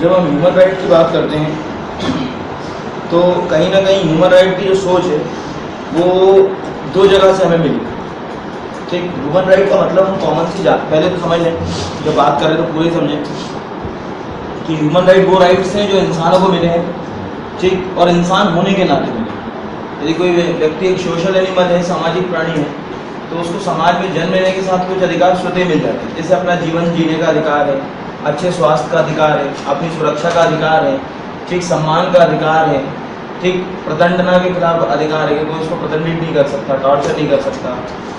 जब हम human right की बात करते हैं तो कहीं ना कहीं ह्यूमन राइट की जो सोच है वो दो जगह से हमें मिली। ठीक, ह्यूमन राइट का मतलब हम कॉमन सी पहले तो समझ लें, जब बात करें तो पूरी समझें कि ह्यूमन राइट वो राइट्स हैं जो इंसानों को मिले हैं, ठीक, और इंसान होने के नाते मिले। यदि कोई व्यक्ति एक सोशल एनिमल है, सामाजिक प्राणी है, तो उसको समाज में जन्म लेने के साथ कुछ अधिकार स्वतः मिल जाते हैं। जैसे अपना जीवन जीने का अधिकार है, अच्छे स्वास्थ्य का अधिकार है, अपनी सुरक्षा का अधिकार है, ठीक, सम्मान का अधिकार है, ठीक, प्रदंडना के खिलाफ अधिकार है कि कोई उसको प्रदंडित नहीं कर सकता, टॉर्चर नहीं कर सकता।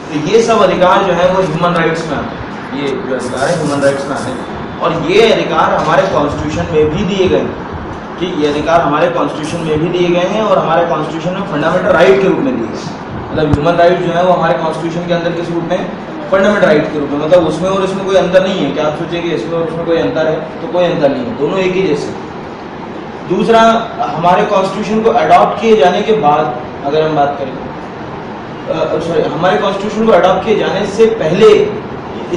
तो ये सब अधिकार जो है वो ह्यूमन राइट्स में आते हैं। ये जो अधिकार है ह्यूमन राइट्स में आते हैं और ये अधिकार हमारे कॉन्स्टिट्यूशन में भी दिए गए हैं। ठीक, ये अधिकार हमारे कॉन्स्टिट्यूशन में भी दिए गए हैं और हमारे कॉन्स्टिट्यूशन में फंडामेंटल राइट के रूप में दिए गए हैं। मतलब ह्यूमन राइट जो है वो हमारे कॉन्स्टिट्यूशन के अंदर किस रूप में, फंडामेंटल राइट के रूप में। मतलब उसमें और इसमें कोई अंतर नहीं है कि आप सोचेंगे इसमें और उसमें कोई अंतर है, तो कोई अंतर नहीं है, दोनों एक ही जैसे। दूसरा, हमारे कॉन्स्टिट्यूशन को अडॉप्ट किए जाने के बाद अगर हम बात करें, हमारे कॉन्स्टिट्यूशन को अडॉप्ट किए जाने से पहले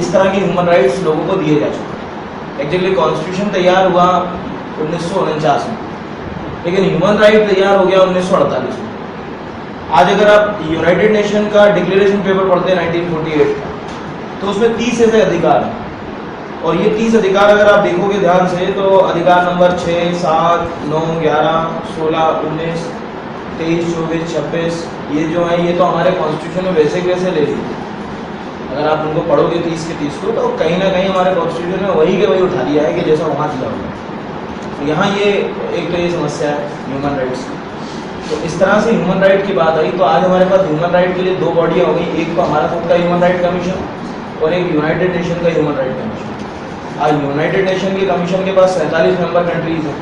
इस तरह के ह्यूमन राइट्स लोगों को दिए जा चुके। एक्चुअली कॉन्स्टिट्यूशन तैयार हुआ 1949 में, लेकिन ह्यूमन राइट तैयार हो गया 1948 में। आज अगर आप यूनाइटेड नेशन का डिक्लेरेशन पेपर पढ़ते हैं 1948 का, तो उसमें 30 ऐसे अधिकार हैं और ये 30 अधिकार अगर आप देखोगे ध्यान से तो अधिकार नंबर 6, 7, 9, 11, 16, 19, 23, 24, 26 ये जो है ये तो हमारे कॉन्स्टिट्यूशन में वैसे के वैसे ले लीजिए। अगर आप उनको पढ़ोगे 30 के 30 को, तो कहीं ना कहीं हमारे कॉन्स्टिट्यूशन में वही के वही उठा दिया है कि जैसा वहाँ दिया होगा। तो यहाँ ये एक तो ये समस्या है ह्यूमन राइट्स की। तो इस तरह से ह्यूमन राइट की बात आई। तो आज हमारे पास ह्यूमन राइट के लिए दो बॉडियाँ हो गई, एक तो हमारा खुद का ह्यूमन राइट कमीशन और एक यूनाइटेड नेशन का ह्यूमन राइट कमीशन। आज यूनाइटेड नेशन के कमीशन के पास 47 मेंबर कंट्रीज हैं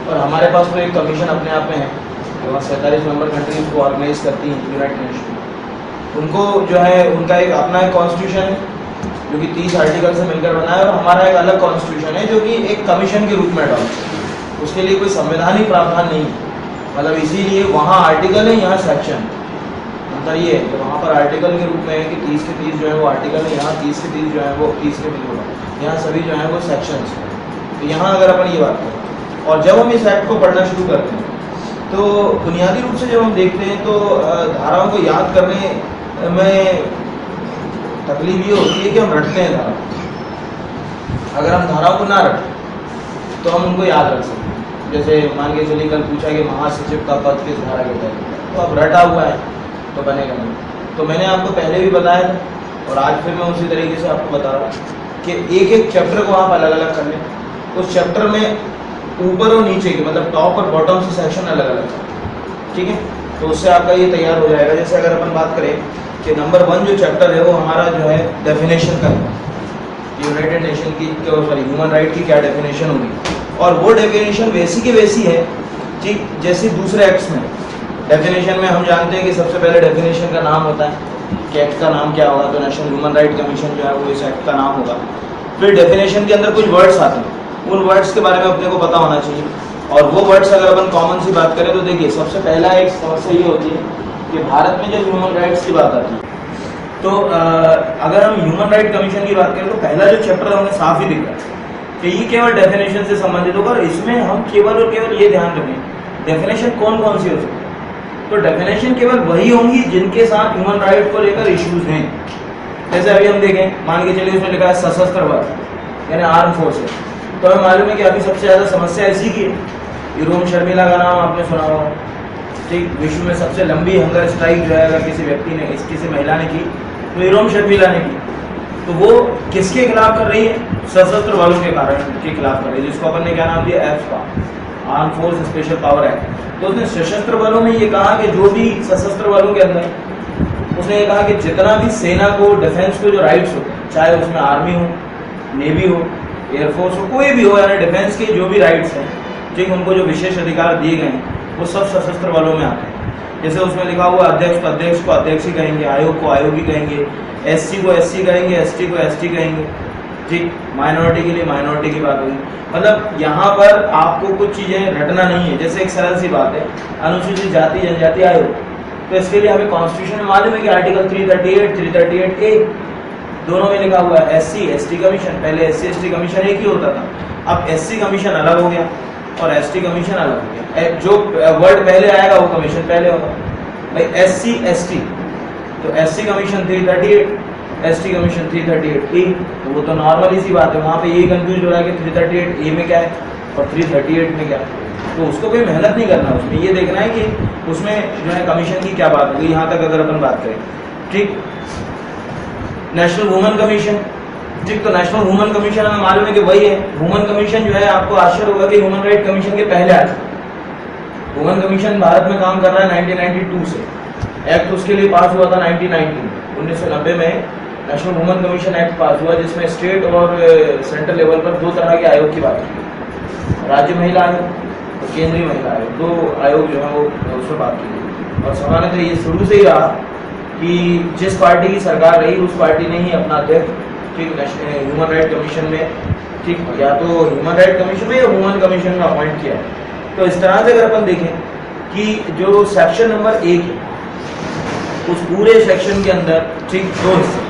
और हमारे पास तो एक कमीशन अपने आप में है जो 47 मेंबर कंट्रीज को ऑर्गेनाइज करती हैं यूनाइटेड नेशन। उनको जो है उनका एक अपना एक कॉन्स्टिट्यूशन है जो कि 30 आर्टिकल से मिलकर बना है और हमारा एक अलग कॉन्स्टिट्यूशन है जो कि एक कमीशन के रूप में अडॉप्ट है। उसके लिए कोई संवैधानिक प्रावधान नहीं है। मतलब इसीलिए वहाँ आर्टिकल है, यहाँ सेक्शन। अंतर ये है कि वहाँ पर आर्टिकल के रूप में है कि 30 के 30 जो है वो आर्टिकल है, यहाँ 30 के 30 जो है वो 30 के 30 होगा, यहाँ सभी जो है वो सेक्शंस हैं। तो यहाँ अगर अपन ये बात करें और जब हम इस एक्ट को पढ़ना शुरू करते हैं तो बुनियादी रूप से जब हम देखते हैं तो धाराओं को याद करने में तकलीफ ये होती है कि हम रटते हैं धारा। अगर हम धाराओं को ना रटें तो हम उनको याद रख सकते हैं। जैसे मान के चलिए कल पूछा कि महासचिव का पद किस धारा के तहत, तो अब रटा हुआ है तो बनेगा नहीं। तो मैंने आपको पहले भी बताया था और आज फिर मैं उसी तरीके से आपको बता रहा हूँ कि एक एक चैप्टर को आप अलग अलग कर लें। उस चैप्टर में ऊपर और नीचे के मतलब टॉप और बॉटम से सेक्शन अलग अलग है, ठीक है। तो उससे आपका ये तैयार हो जाएगा। जैसे अगर अपन बात करें कि नंबर 1 जो चैप्टर है वो हमारा जो है डेफिनेशन का है, यूनाइटेड नेशन की सॉरी ह्यूमन राइट की क्या डेफिनेशन होगी और वो डेफिनेशन वैसी की वैसी है, ठीक, जैसे दूसरे एक्ट्स में। डेफिनेशन में हम जानते हैं कि सबसे पहले डेफिनेशन का नाम होता है कि एक्ट का नाम क्या होगा, तो नेशनल ह्यूमन राइट कमीशन जो है वो इस एक्ट का नाम होगा। फिर डेफिनेशन के अंदर कुछ वर्ड्स आते हैं, उन वर्ड्स के बारे में अपने को पता होना चाहिए। और वो वर्ड्स अगर अपन कॉमन सी बात करें तो देखिए सबसे पहला एक समस्या ये होती है कि भारत में जब ह्यूमन राइट्स की बात आती है तो अगर हम ह्यूमन राइट कमीशन की बात करें तो पहला जो चैप्टर हमें साफ ही दिख रहा है कि ये केवल डेफिनेशन से संबंधित होगा और इसमें हम केवल और केवल ये ध्यान रखें डेफिनेशन कौन कौन सी हो सकती है। तो डेफिनेशन केवल वही होंगी जिनके साथ ह्यूमन राइट को लेकर इश्यूज हैं। जैसे अभी हम देखें, मान के चलिए उसमें लिखा है सशस्त्र बल यानी आर्म फोर्सेस, तो हमें मालूम है कि अभी सबसे ज़्यादा समस्या इसी की है। रोम शर्मिला का नाम आपने सुना होगा, ठीक, विश्व में सबसे लंबी हंगर स्ट्राइक जो है अगर किसी व्यक्ति ने किसी महिला ने की तो रोम शर्मिला ने की। तो वो किसके खिलाफ कर रही है? सशस्त्र बलों के कारण के खिलाफ कर रही है, जिसको अपन ने क्या नाम दिया, AFSPA, arm force special power act. तो उसने सशस्त्र बलों में ये कहा कि जो भी सशस्त्र बलों के अंदर उसने ये कहा कि जितना भी सेना को डिफेंस को जो राइट्स होते हैं, चाहे उसमें आर्मी हो, नेवी हो, एयरफोर्स हो, कोई भी हो, यानी डिफेंस के जो भी राइट्स हैं, ठीक, उनको जो विशेष अधिकार दिए गए हैं वो सब सशस्त्र बलों में आते हैं। जैसे उसमें लिखा हुआ अध्यक्ष को अध्यक्ष ही कहेंगे, आयोग को आयोग ही कहेंगे, एससी को एससी कहेंगे, एसटी को एसटी कहेंगे, ठीक, माइनॉरिटी के लिए माइनॉरिटी की बात होगी। मतलब यहाँ पर आपको कुछ चीज़ें रटना नहीं है। जैसे एक सरल सी बात है, अनुसूचित जाति जनजाति आयोग, तो इसके लिए हमें कॉन्स्टिट्यूशन में मालूम है कि आर्टिकल 338, 338A दोनों में लिखा हुआ है। एससी एसटी कमीशन, पहले एससी एसटी कमीशन एक ही होता था, अब एससी कमीशन अलग हो गया और एसटी कमीशन अलग हो गया। जो वर्ड पहले आएगा वो कमीशन पहले होगा। भाई एससी एसटी, तो एससी कमीशन 338, एसटी कमीशन 338 ए, तो वो तो नॉर्मल सी बात है। वहाँ पे ये कंफ्यूज हो रहा है कि 338 ए में क्या है और 338 में क्या है, तो उसको कोई मेहनत नहीं करना, उसमें ये देखना है कि उसमें जो है कमीशन की क्या बात होगी। यहाँ तक अगर अपन बात करें, ठीक। नेशनल वुमेन कमीशन, ठीक, तो नेशनल वुमेन कमीशन हमें मालूम है कि वही है। वुमेन कमीशन जो है, आपको आश्चर्य होगा कि ह्यूमन राइट कमीशन के पहले आया। वुमेन कमीशन भारत में काम कर रहा है 1992 से। एक्ट उसके लिए पास हुआ था 1990 में नेशनल वुमेन कमीशन एक्ट पास हुआ, जिसमें स्टेट और सेंट्रल लेवल पर दो तरह के आयोग की बात की, राज्य महिला आयोग और केंद्रीय महिला आयोग, दो आयोग जो है वो उसमें बात की गई। और सामान्यतः तो ये शुरू से ही रहा कि जिस पार्टी की सरकार रही उस पार्टी ने ही अपना अध्यक्ष, ठीक, ह्यूमन राइट कमीशन में, ठीक, या तो ह्यूमन राइट कमीशन में या वुमेन कमीशन में अपॉइंट किया है। तो इस तरह से अगर अपन देखें कि जो सेक्शन नंबर 1 है, उस पूरे सेक्शन के अंदर, ठीक, दो हिस्से,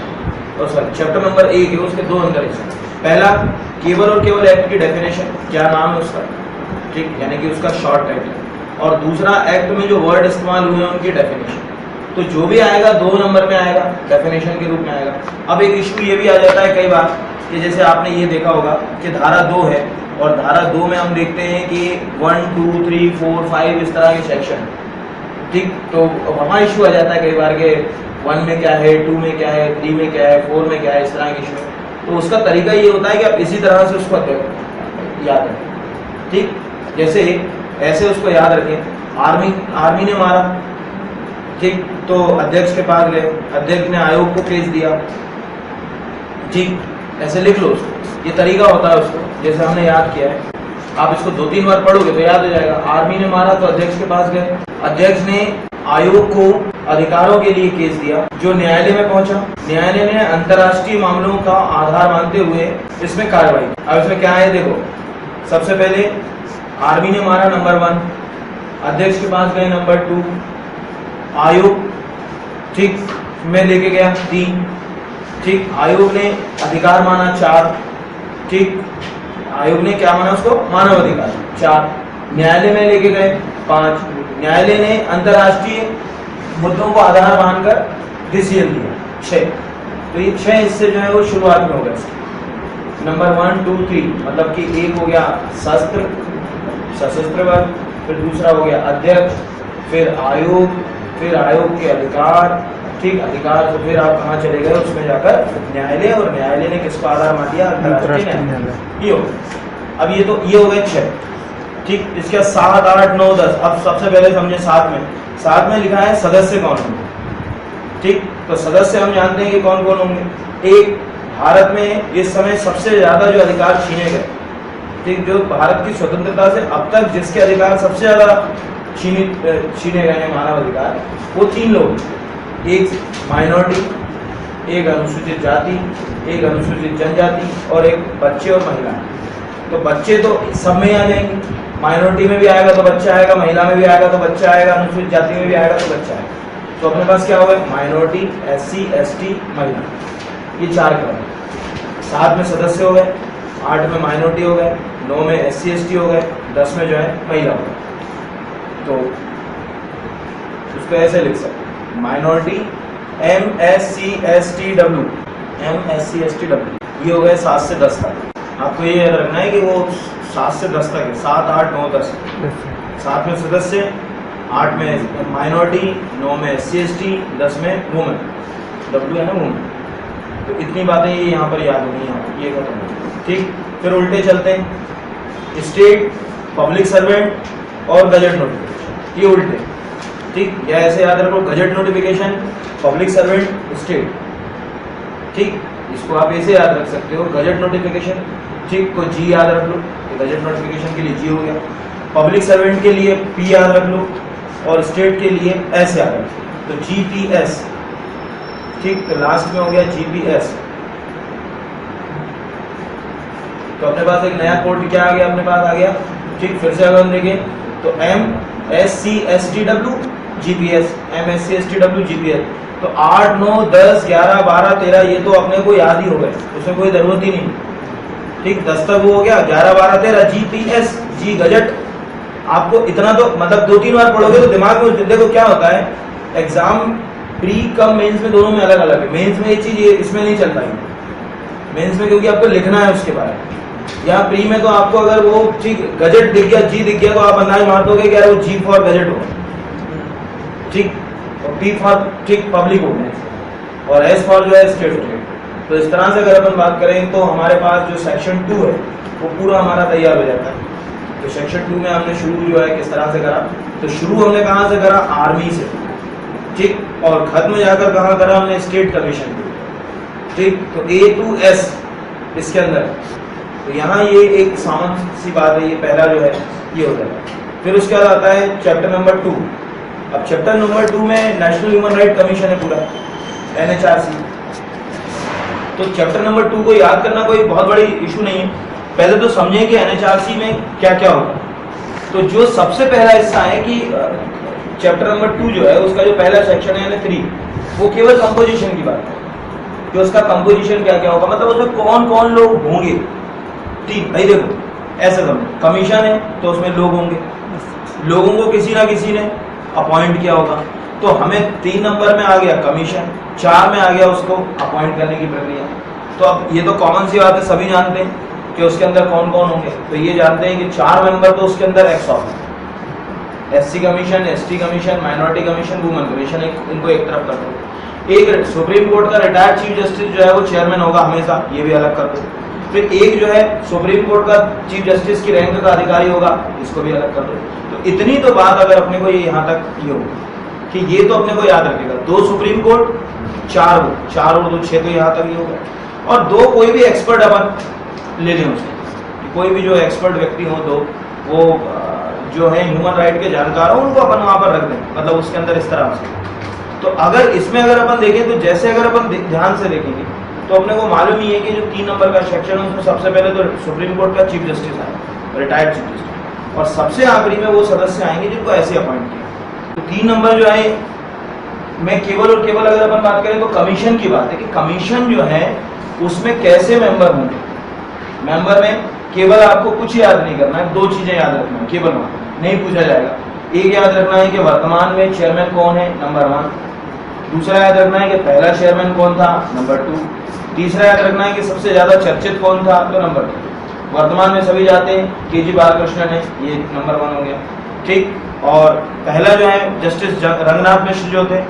और सॉरी चैप्टर नंबर 1 है उसके दो अंदर हिस्से। पहला, केवल और केवल एक्ट की डेफिनेशन, क्या नाम है उसका, ठीक, यानी कि उसका शॉर्ट टाइटल, और दूसरा एक्ट में जो वर्ड इस्तेमाल हुए हैं उनकी डेफिनेशन। तो जो भी आएगा 2 नंबर में आएगा, डेफिनेशन के रूप में आएगा। अब एक इशू ये भी आ जाता है कई बार कि जैसे आपने ये देखा होगा कि धारा 2 है और धारा 2 में हम देखते हैं कि 1, 2, 3, 4, 5 इस तरह के सेक्शन, ठीक, तो वहाँ इशू आ जाता है कई बार के 1 में क्या है, 2 में क्या है, 3 में क्या है, 4 में क्या है, इस तरह के इशू। तो उसका तरीका ये होता है कि आप इसी तरह से उसको याद रखें, ठीक, जैसे ऐसे उसको याद रखें। आर्मी ने मारा, ठीक, तो अध्यक्ष के पास गए, अध्यक्ष ने आयोग को पेश दिया, ठीक, ऐसे लिख लो उसको। ये तरीका होता है उसको, जैसे हमने याद किया है। आप इसको 2-3 बार पढ़ोगे तो याद हो जाएगा। आर्मी ने मारा तो अध्यक्ष के पास गए, अध्यक्ष ने आयोग को अधिकारों के लिए केस दिया, जो न्यायालय में पहुंचा। न्यायालय ने अंतर्राष्ट्रीय मामलों का आधार मानते हुए इसमें कार्रवाई। अब इसमें क्या है देखो, सबसे पहले आर्मी ने मारा नंबर 1, अध्यक्ष के पास गए नंबर 2, आयोग, ठीक, में लेके गया 3, ठीक, आयोग ने अधिकार माना 4, ठीक, आयोग ने क्या माना उसको, मानव अधिकार 4, न्यायालय में लेके गए 5, न्यायालय ने अंतर्राष्ट्रीय मुद्दों को आधार मानकर डिसीजन दिया 6। तो ये 6 हिस्से जो है वो शुरुआत में हो गए। नंबर 1, 2, 3 मतलब कि एक हो गया सशस्त्र बल, फिर दूसरा हो गया अध्यक्ष, फिर आयोग, फिर आयोग के अधिकार, ठीक, अधिकार, तो फिर आप कहाँ चले गए उसमें जाकर न्यायालय, और न्यायालय ने किसको आधार मान दिया, अंतर्राष्ट्रीय न्यायालय। ये हो, अब ये तो ये हो गए 6, ठीक। इसके 7, 8, 9, 10। अब सबसे पहले समझे 7 में लिखा है सदस्य कौन होंगे, ठीक, तो सदस्य हम जानते हैं कि कौन कौन होंगे। एक, भारत में इस समय सबसे ज्यादा जो अधिकार छीने गए, ठीक, जो भारत की स्वतंत्रता से अब तक जिसके अधिकार सबसे ज्यादा छीने गए हैं मानव अधिकार, वो 3 लोग, एक माइनॉरिटी, एक अनुसूचित जाति, एक अनुसूचित जनजाति, और एक बच्चे और महिला। तो बच्चे तो सब में आ जाएंगे, माइनॉरिटी में भी आएगा तो बच्चा आएगा, महिला में भी आएगा तो बच्चा आएगा, अनुसूचित जाति में भी आएगा तो बच्चा आएगा। तो अपने पास क्या हो गए, माइनॉरिटी, SC, ST, महिला, ये 4 के 7 में सदस्य हो गए, 8 में माइनॉरिटी हो गए, 9 में SC, ST हो गए, 10 में जो है महिला हो गए। तो उसको ऐसे लिख सकते, माइनॉरिटी MSC/STW, ये हो गए 7 से 10 तक। आपको ये याद रखना है कि वो 7 से 10 तक है, 7, 8, 9, 10। 7 में सदस्य, 8 में माइनॉरिटी, 9 में SC, ST, 10 में वुमेन, W है ना वुमेन। तो इतनी बातें ये यहाँ पर याद होगी, यहाँ पर ये खत्म हो, ठीक। फिर उल्टे चलते हैं, स्टेट, पब्लिक सर्वेंट और गजट नोटिफिकेशन, ये उल्टे, ठीक, या ऐसे याद रखो, gazette notification, public servant, state, ठीक, इसको आप ऐसे याद रख सकते हो, गजट नोटिफिकेशन, ठीक, को G याद रख लो, गजट नोटिफिकेशन के लिए G हो गया, पब्लिक सर्वेंट के लिए P याद रख लो, और स्टेट के लिए S याद रख लो, तो GPS, ठीक, तो लास्ट में हो गया GPS। तो अपने पास एक नया कोड क्या आ गया, अपने पास आ गया, ठीक। फिर से अगर हम देखें तो MSC/STW GPS, MSC/STW GPS, तो 8, 9, 10, 11, 12, 13 ये तो अपने को याद ही हो गए, उसमें कोई जरूरत ही नहीं, ठीक, 10 तक वो हो गया, 11, 12, 13 जीपीएस, जी गजट। आपको इतना तो मतलब 2-3 बार पढ़ोगे तो दिमाग में, देखो क्या होता है एग्जाम प्री कम मेंस में दोनों में अलग अलग है। मेंस में ये चीज इसमें नहीं चल पाएगी मेंस में, क्योंकि आपको लिखना है उसके बारे में। यहाँ प्री में तो आपको अगर वो ठीक गजट दिख गया, जी दिख गया, तो आप अंदाज मार दोगे कि यार वो जी फॉर गजट होगा, ठीक, और पी फॉर ठीक पब्लिक होगा, और एस फॉर जो है स्टेट। तो इस तरह से अगर अपन बात करें तो हमारे पास जो सेक्शन 2 है वो पूरा हमारा तैयार हो जाता है। तो सेक्शन 2 में हमने शुरू जो है किस तरह से करा, तो शुरू हमने कहाँ से करा, आर्मी से, ठीक, और खत्म जाकर कहाँ करा हमने, स्टेट कमीशन, ठीक। तो A to S इसके अंदर, तो यहाँ ये एक सामान्य सी बात है, ये पहला जो है ये हो जाता है। फिर उसके बाद आता है चैप्टर नंबर 2। अब चैप्टर नंबर 2 में नेशनल ह्यूमन राइट कमीशन है पूरा, NHRC। तो चैप्टर नंबर 2 को याद करना कोई बहुत बड़ी इशू नहीं है। पहले तो समझें कि NHRC में क्या क्या होगा। तो जो सबसे पहला हिस्सा है कि चैप्टर नंबर 2 जो है उसका जो पहला सेक्शन है यानी 3, वो केवल कंपोजिशन की बात है कि उसका कंपोजिशन क्या क्या होगा, मतलब उसमें कौन कौन लोग होंगे। ठीक भाई, देखो ऐसा समझो, कमीशन है तो उसमें लोग होंगे, लोगों को किसी ना किसी ने अपॉइंट किया होगा। तो हमें 3 नंबर में आ गया कमीशन, 4 में आ गया उसको अपॉइंट करने की प्रक्रिया। तो अब ये तो कॉमन सी बात है, सभी जानते हैं कि उसके अंदर कौन कौन होंगे। तो ये जानते हैं कि 4 मेंबर तो उसके अंदर x office, SC commission, ST commission, minority commission, women commission, इनको एक तरफ कर दो। एक सुप्रीम कोर्ट का रिटायर्ड चीफ जस्टिस जो है वो चेयरमैन होगा हमेशा, ये भी अलग कर दो। फिर एक जो है सुप्रीम कोर्ट का चीफ जस्टिस की रैंक का अधिकारी होगा, इसको भी अलग कर दो। तो इतनी तो बात अगर अपने को ये यहाँ तक ये होगी कि ये तो अपने को याद रखेगा, 2 सुप्रीम कोर्ट, 4 और 2 6, तो यहाँ तक ये होगा। और 2 कोई भी एक्सपर्ट अपन ले लें उससे, कोई भी जो एक्सपर्ट व्यक्ति हो, तो वो जो है ह्यूमन राइट के जानकार हो, उनको अपन वहाँ पर रख दें, मतलब उसके अंदर इस तरह से। तो अगर इसमें अगर अपन देखें तो जैसे अगर अपन ध्यान से देखेंगे तो अपने को मालूम ही है कि जो 3 नंबर का सेक्शन है उसमें सबसे पहले तो सुप्रीम कोर्ट का चीफ जस्टिस आए, रिटायर्ड चीफ जस्टिस, और सबसे आखिरी में वो सदस्य आएंगे जिनको ऐसे अपॉइंट किया। तो 3 नंबर जो है मैं केवल और केवल अगर अपन बात करें तो कमीशन की बात है कि कमीशन जो है उसमें कैसे मेंबर होंगे। मेंबर में केवल आपको कुछ याद नहीं करना है, 2 चीजें याद रखना है, केवल नहीं पूछा जाएगा। एक याद रखना है कि वर्तमान में चेयरमैन कौन है, नंबर 1। दूसरा याद रखना है कि पहला चेयरमैन कौन था, नंबर 2। तीसरा याद रखना है कि सबसे ज्यादा चर्चित कौन था, तो नंबर 2। वर्तमान में सभी जाते हैं KG बालकृष्णन है, ये नंबर 1 हो गया, ठीक। और पहला जो है जस्टिस रंगनाथ मिश्र जो थे,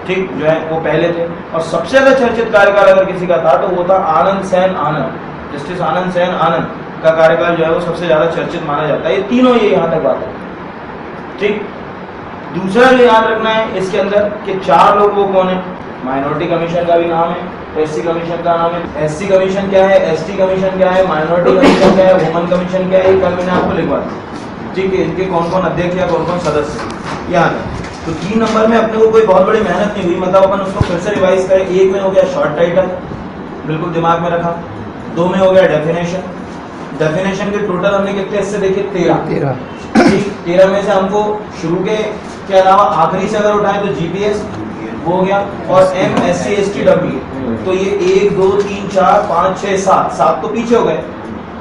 ठीक, जो है वो पहले थे। और सबसे ज्यादा चर्चित कार्यकाल अगर किसी का था तो वो था आनंद सेन आनंद, जस्टिस आनंद सेन आनंद का कार्यकाल जो है वो सबसे ज्यादा चर्चित माना जाता है। ये तीनों ये यहाँ तक बात है, ठीक। दूसरा जो याद रखना है इसके अंदर कि 4 लोग वो कौन है, माइनॉरिटी कमीशन का भी नाम है, SC कमीशन का नाम है। SC कमीशन क्या है, ST कमीशन क्या है, माइनॉरिटी कमीशन क्या है, वुमन कमीशन क्या है, कल मैंने आपको लिखवा दिया, ठीक है। इनके कौन कौन अध्यक्ष या कौन कौन सदस्य याद है। तो 3 नंबर में अपने को कोई बहुत बड़ी मेहनत नहीं हुई, मतलब अपन उसको फिर से रिवाइज करें। 1 में हो गया शॉर्ट टाइटल, बिल्कुल दिमाग में रखा। 2 में हो गया डेफिनेशन, डेफिनेशन के टोटल हमने कितने हिस्से देखे, 13, ठीक। 13 में से हमको शुरू के अलावा आखिरी से अगर उठाएं तो GPS वो हो गया, और MSc ST WA, तो ये 1 2 3 4 5 6 7 तो पीछे हो गए।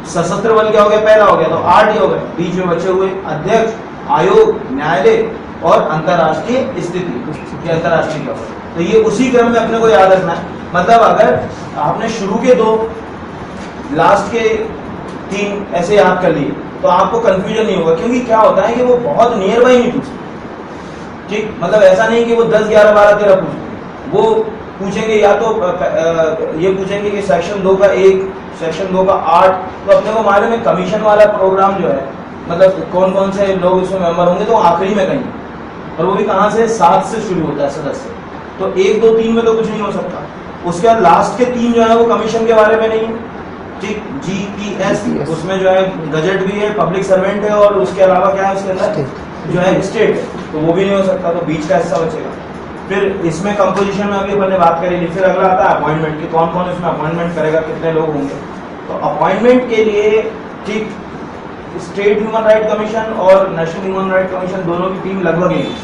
सशस्त्र बल क्या हो गया, पहला हो गया, तो 8 ही हो गए। बीच में बचे हुए अध्यक्ष, आयोग, न्यायालय और अंतरराष्ट्रीय स्थिति, अंतरराष्ट्रीय क्या, तो ये उसी क्रम में अपने को याद रखना है। मतलब अगर आपने शुरू के 2 लास्ट के 3 ऐसे याद कर लिए तो आपको कंफ्यूजन नहीं होगा, क्योंकि क्या होता है कि वो बहुत नियर बाई नहीं पूछते, ठीक। मतलब ऐसा नहीं कि वो 10 11 12 13 पूछते, वो पूछेंगे या तो ये पूछेंगे कि सेक्शन 2 का 1, सेक्शन 2 का 8। तो अपने को मालूम है कमीशन वाला प्रोग्राम जो है, मतलब कौन कौन से लोग इसमें मेंबर होंगे, तो आखिरी में कहीं, और वो भी कहाँ से, 7 से शुरू होता है सदस्य। तो 1 2 3 में तो कुछ नहीं हो सकता। उसके बाद लास्ट के 3 जो है वो कमीशन के बारे में नहीं है, ठीक। GPS उसमें जो है गजट भी है, पब्लिक सर्वेंट है, और उसके अलावा क्या है उसके अंदर जो है स्टेट है, तो वो भी नहीं हो सकता, तो बीच का हिस्सा बचेगा। फिर इसमें कंपोजिशन में अभी अपन ने बात करी, फिर अगला आता है अपॉइंटमेंट की, कौन कौन इसमें अपॉइंटमेंट करेगा, कितने लोग होंगे। तो अपॉइंटमेंट के लिए, ठीक, स्टेट ह्यूमन राइट कमीशन और नेशनल ह्यूमन राइट कमीशन दोनों की टीम लगभग एक,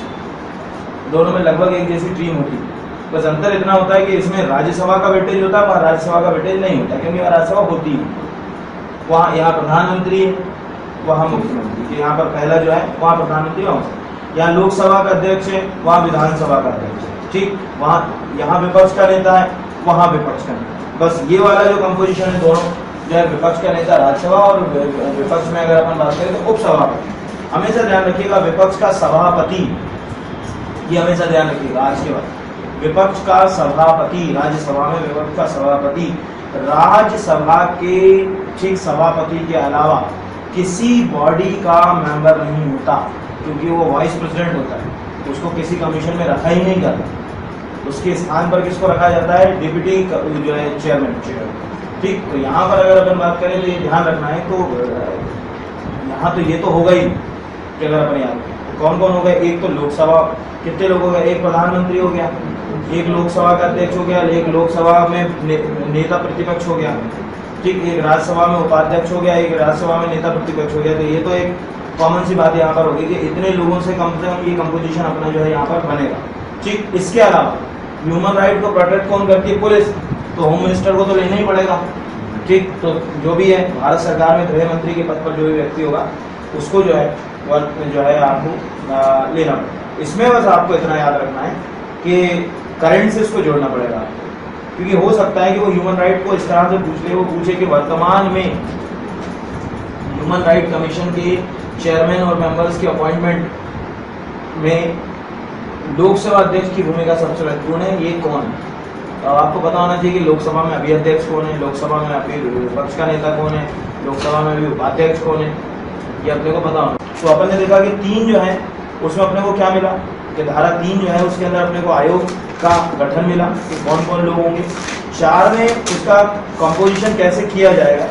दोनों में लगभग एक जैसी टीम होती है। बस अंतर इतना होता है कि इसमें राज्यसभा का वेटेज होता है, वहाँ राज्यसभा का वेटेज नहीं होता, क्योंकि वहाँ राज्यसभा होती है, वहाँ यहाँ प्रधानमंत्री है, वहाँ मुख्यमंत्री, यहाँ पर पहला जो है वहाँ प्रधानमंत्री, यहाँ लोकसभा का अध्यक्ष है, वहाँ विधानसभा का अध्यक्ष है, ठीक, वहाँ यहाँ विपक्ष का नेता है, वहाँ विपक्ष का नेता। बस ये वाला जो कंपोजिशन है दोनों जो है, विपक्ष का नेता राज्यसभा और विपक्ष में अगर अपन बात करें तो उपसभापति। हमेशा ध्यान रखिएगा विपक्ष का सभापति, ये हमेशा ध्यान रखिएगा आज के बाद, विपक्ष का सभापति, राज्यसभा में विपक्ष का सभापति, राज्यसभा के ठीक सभापति के अलावा किसी बॉडी का मेंबर नहीं होता, क्योंकि वो वाइस प्रेसिडेंट होता है, उसको किसी कमीशन में रखा ही नहीं जाता। उसके स्थान पर किसको रखा जाता है? डिप्टी जो है चेयरमैन, ठीक। तो यहाँ पर अगर अपन बात करें तो ये ध्यान रखना है, तो यहाँ तो ये तो होगा ही कि अगर अपन याद तो कौन कौन हो गए, एक तो लोकसभा, कितने लोग हो गए, एक प्रधानमंत्री हो गया, एक लोकसभा का अध्यक्ष हो गया, एक लोकसभा में नेता प्रतिपक्ष हो गया, ठीक, एक राज्यसभा में उपाध्यक्ष हो गया, एक राज्यसभा में नेता प्रतिपक्ष हो गया। तो ये तो एक कॉमन सी बात यहाँ पर होगी कि इतने लोगों से कम ये कंपोजिशन अपना जो है यहाँ पर बनेगा, ठीक। इसके अलावा ह्यूमन राइट को प्रोटेक्ट कौन करती है? पुलिस। तो होम मिनिस्टर को तो लेना ही पड़ेगा, ठीक। तो जो भी है भारत सरकार में गृह मंत्री के पद पर जो भी व्यक्ति होगा उसको जो है आपको लेना पड़ेगा। इसमें बस आपको इतना याद रखना है कि करंट से इसको जोड़ना पड़ेगा आपको, क्योंकि हो सकता है कि वो ह्यूमन राइट को इस तरह से पूछ ले, वो पूछे कि वर्तमान में ह्यूमन राइट कमीशन के चेयरमैन और मेंबर्स के अपॉइंटमेंट में लोकसभा अध्यक्ष की भूमिका सबसे महत्वपूर्ण है, ये कौन है? तो आपको पता होना चाहिए कि लोकसभा में अभी अध्यक्ष कौन है, लोकसभा में अभी विपक्ष का नेता कौन है, लोकसभा में अभी उपाध्यक्ष कौन है, ये अपने को पता होना। तो अपन ने देखा कि 3 जो है उसमें अपने को क्या मिला कि धारा 3 जो है उसके अंदर अपने को आयोग का गठन मिला कि कौन कौन लोग होंगे। 4 में उसका कंपोजिशन कैसे किया जाएगा,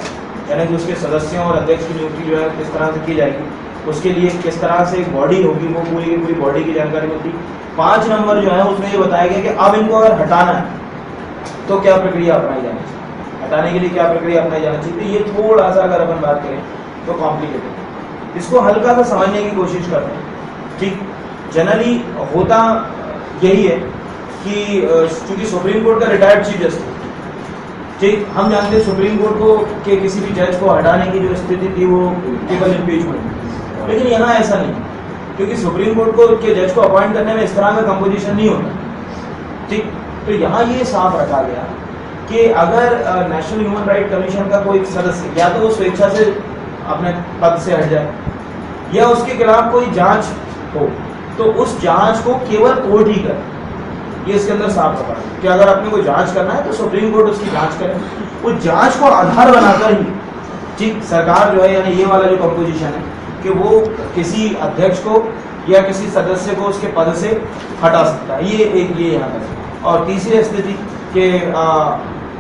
यानी कि उसके सदस्यों और अध्यक्ष की नियुक्ति जो है किस तरह से की जाएगी, उसके लिए किस तरह से एक बॉडी होगी, वो पूरी की पूरी बॉडी की जानकारी होती। 5 नंबर जो है उसमें ये बताया गया कि अब इनको अगर हटाना है तो क्या प्रक्रिया अपनाई जानी चाहिए, हटाने के लिए क्या प्रक्रिया अपनाई जानी चाहिए। तो ये थोड़ा सा अगर अपन बात करें तो कॉम्प्लिकेटेड है, इसको हल्का सा समझने की कोशिश करते हैं, ठीक। जनरली होता यही है कि चूंकि सुप्रीम कोर्ट का रिटायर्ड चीफ जस्टिस, ठीक, हम जानते हैं सुप्रीम कोर्ट को के किसी भी जज को हटाने की जो स्थिति थी वो केवल इम्पीचमेंट, लेकिन यहाँ ऐसा नहीं, क्योंकि सुप्रीम कोर्ट को के जज को अपॉइंट करने में इस तरह का कंपोजिशन नहीं होता, ठीक। तो यहाँ ये साफ रखा गया कि अगर नेशनल ह्यूमन राइट कमीशन का कोई सदस्य या तो वो स्वेच्छा से अपने पद से हट जाए या उसके खिलाफ कोई जांच हो तो उस जांच को केवल कोर्ट ही करे, ये इसके अंदर साफ रखा है कि अगर आपने कोई जांच करना है तो सुप्रीम कोर्ट उसकी जांच करे, वो जांच को आधार बनाकर ही, ठीक, सरकार जो है यानी ये वाला जो कंपोजिशन है कि वो किसी अध्यक्ष को या किसी सदस्य को उसके पद से हटा सकता है, ये यहाँ तक। और तीसरी स्थिति के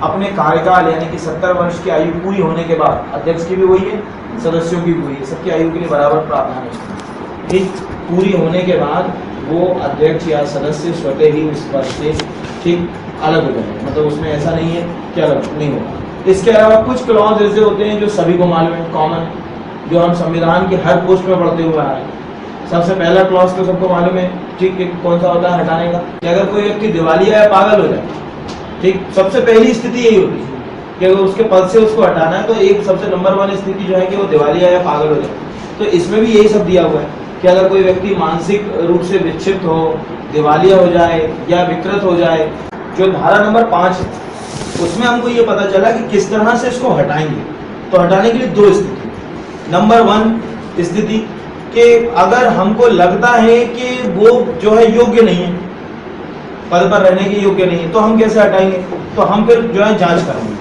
अपने कार्यकाल यानी कि 70 वर्ष की आयु पूरी होने के बाद, अध्यक्ष की भी वही है, सदस्यों की भी वही है, सबकी आयु के लिए बराबर प्रावधान है, ठीक, पूरी होने के बाद वो अध्यक्ष या सदस्य स्वतः ही उस पद से, ठीक, अलग हो जाएंगे, मतलब उसमें ऐसा नहीं है कि अलग नहीं होगा। इसके अलावा कुछ क्लॉज ऐसे होते हैं जो सभी को मालूम है, कॉमन, जो हम संविधान के हर पोस्ट में पढ़ते हुए आ रहे हैं। सबसे पहला क्लॉज तो सबको मालूम है, ठीक, कौन सा होता है हटाने का, कि अगर कोई व्यक्ति दिवालिया या पागल हो जाए, ठीक, सबसे पहली स्थिति यही होती है कि अगर उसके पद से उसको हटाना है तो एक सबसे नंबर 1 स्थिति जो है कि वो दिवालिया या पागल हो जाए। तो इसमें भी यही सब दिया हुआ है कि अगर कोई व्यक्ति मानसिक रूप से विक्षिप्त हो, दिवालिया हो जाए या विकृत हो जाए, जो धारा नंबर 5 है उसमें हमको ये पता चला कि किस तरह से इसको हटाएंगे। तो हटाने के लिए 2 स्थिति, नंबर 1 स्थिति कि अगर हमको लगता है कि वो जो है योग्य नहीं है, पद पर रहने के योग्य नहीं है, तो हम कैसे हटाएंगे? तो हम फिर जो है जांच करेंगे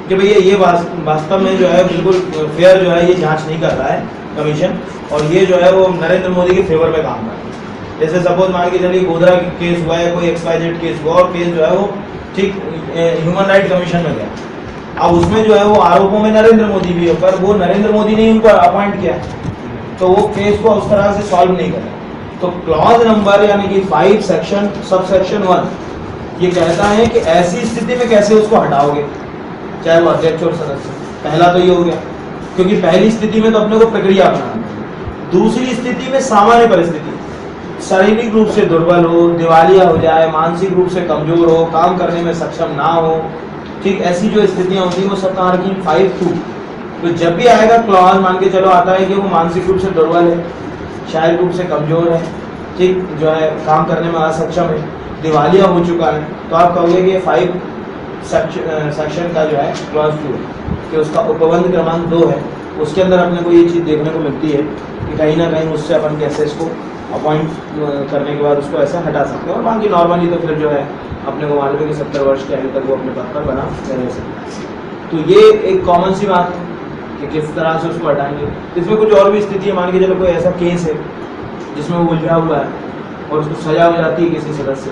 कि भैया ये वास्तव में जो है बिल्कुल फेयर जो है ये जांच नहीं कर रहा है कमीशन, और ये जो है वो नरेंद्र मोदी के फेवर में काम कर रहा है। जैसे सपोज मान के चलिए गोधरा केस हुआ है, कोई XYZ केस हुआ और केस जो है वो ठीक ह्यूमन राइट कमीशन में गया, अब उसमें जो है वो आरोपों में नरेंद्र मोदी भी है, पर वो नरेंद्र मोदी ने उनको अपॉइंट किया, तो वो केस को उस तरह से सॉल्व नहीं करें। तो क्लॉज नंबर यानी कि 5 सेक्शन सब सेक्शन 1 ये कहता है कि ऐसी स्थिति में कैसे उसको हटाओगे, चाहे वो अध्यक्ष और सदस्य। पहला तो ये हो गया, क्योंकि पहली स्थिति में तो अपने को प्रक्रिया अपनाना। दूसरी स्थिति में सामान्य परिस्थिति, शारीरिक रूप से दुर्बल हो, दिवालिया हो जाए, मानसिक रूप से कमजोर हो, काम करने में सक्षम ना हो, ठीक, ऐसी जो स्थितियां होती हैं वो सब कहाँ रखी 5(2) तो जब भी आएगा क्लॉज, मान के चलो आता है कि वो मानसिक रूप से दुर्बल है, शारीरिक रूप से कमजोर है, ठीक, जो है काम करने में असक्षम है, दिवालिया हो चुका है, तो आप कहोगे कि 5 सेक्शन का जो है क्लॉज 2 कि उसका उपबंध क्रमांक 2 है, उसके अंदर अपने को ये चीज़ देखने को मिलती है कि कहीं ना कहीं उससे अपन कैसे इसको अपॉइंट करने के बाद उसको ऐसा हटा सकते हैं, और बाकी नॉर्मली तो फिर जो है अपने को मालूम है कि 70 वर्ष की आयु तक वो अपने पद पर बना रह सकता है। तो ये एक कॉमन सी बात है कि किस तरह से उसको हटाएंगे। इसमें कुछ और भी स्थिति है, मान के चलो कोई ऐसा केस है जिसमें वो उलझा हुआ है और उसको सजा हो जाती है किसी सदस्य।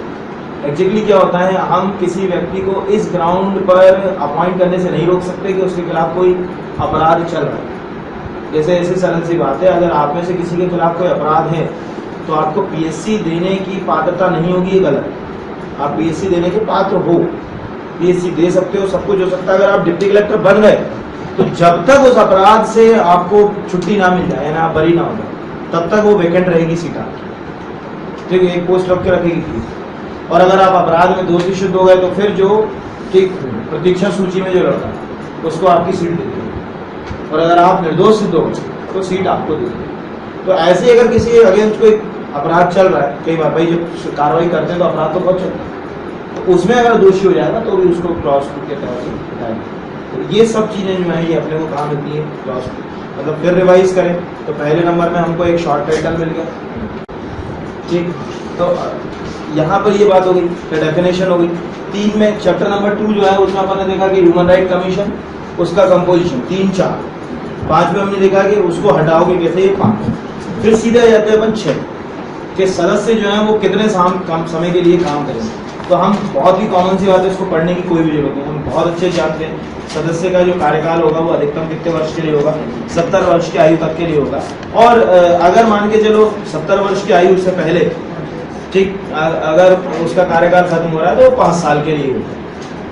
एग्जैक्टली क्या होता है, हम किसी व्यक्ति को इस ग्राउंड पर अपॉइंट करने से नहीं रोक सकते कि उसके खिलाफ कोई अपराध चल रहा है। जैसे ऐसी सरल सी बात है, अगर आप में से किसी के खिलाफ कोई अपराध है तो आपको पीएससी देने की पात्रता नहीं होगी, ये गलत है। आप पीएससी देने के पात्र हो, पीएससी दे सकते हो, सब कुछ हो सकता है। अगर आप डिप्टी कलेक्टर बन गए तो जब तक उस अपराध से आपको छुट्टी ना मिल जाए, ना आप बरी ना हो जाए, तब तक वो वैकेंट रहेगी सीट आपकी, ठीक है, एक पोस्ट रख के रखेगी पुलिस। और अगर आप अपराध में दोषी सिद्ध हो गए तो फिर जो ठीक प्रतीक्षा सूची में जो लड़का है उसको आपकी सीट दे देगी, और अगर आप निर्दोष सिद्ध हो गए तो सीट आपको दे देगी। तो ऐसे अगर किसी अगेंस्ट कोई अपराध चल रहा है, कई बार भाई जब कार्रवाई करते हैं तो अपराध तो बहुत चलता है, तो उसमें अगर दोषी हो जाएगा तो भी उसको क्लॉज 2 के तहत हटाएंगे। तो ये सब चीज़ें जो है ये अपने को कहाँ मिलती है, क्लॉज 2। मतलब फिर रिवाइज करें तो पहले नंबर में हमको एक शॉर्ट टाइटल मिल गया, ठीक। तो यहाँ पर ये बात हो गई, तो डेफिनेशन हो गई। 3 में चैप्टर नंबर 2 जो है उसमें अपन ने देखा कि ह्यूमन राइट कमीशन, उसका कंपोजिशन 3, 4, 5 में हमने देखा कि उसको हटाओगे कैसे, ये 5। फिर सीधे जाते हैं अपन 6 के सदस्य जो है वो कितने कम समय के लिए काम करेंगे। तो हम बहुत ही कॉमन सी बात है, इसको पढ़ने की कोई भी जरूरत नहीं, हम बहुत अच्छे जानते हैं सदस्य का जो कार्यकाल होगा वो अधिकतम कितने वर्ष के लिए होगा, 70 वर्ष की आयु तक के लिए होगा। और अगर मान के चलो 70 वर्ष की आयु से पहले, ठीक, अगर उसका कार्यकाल खत्म हो रहा है तो 5 साल के लिए होगा।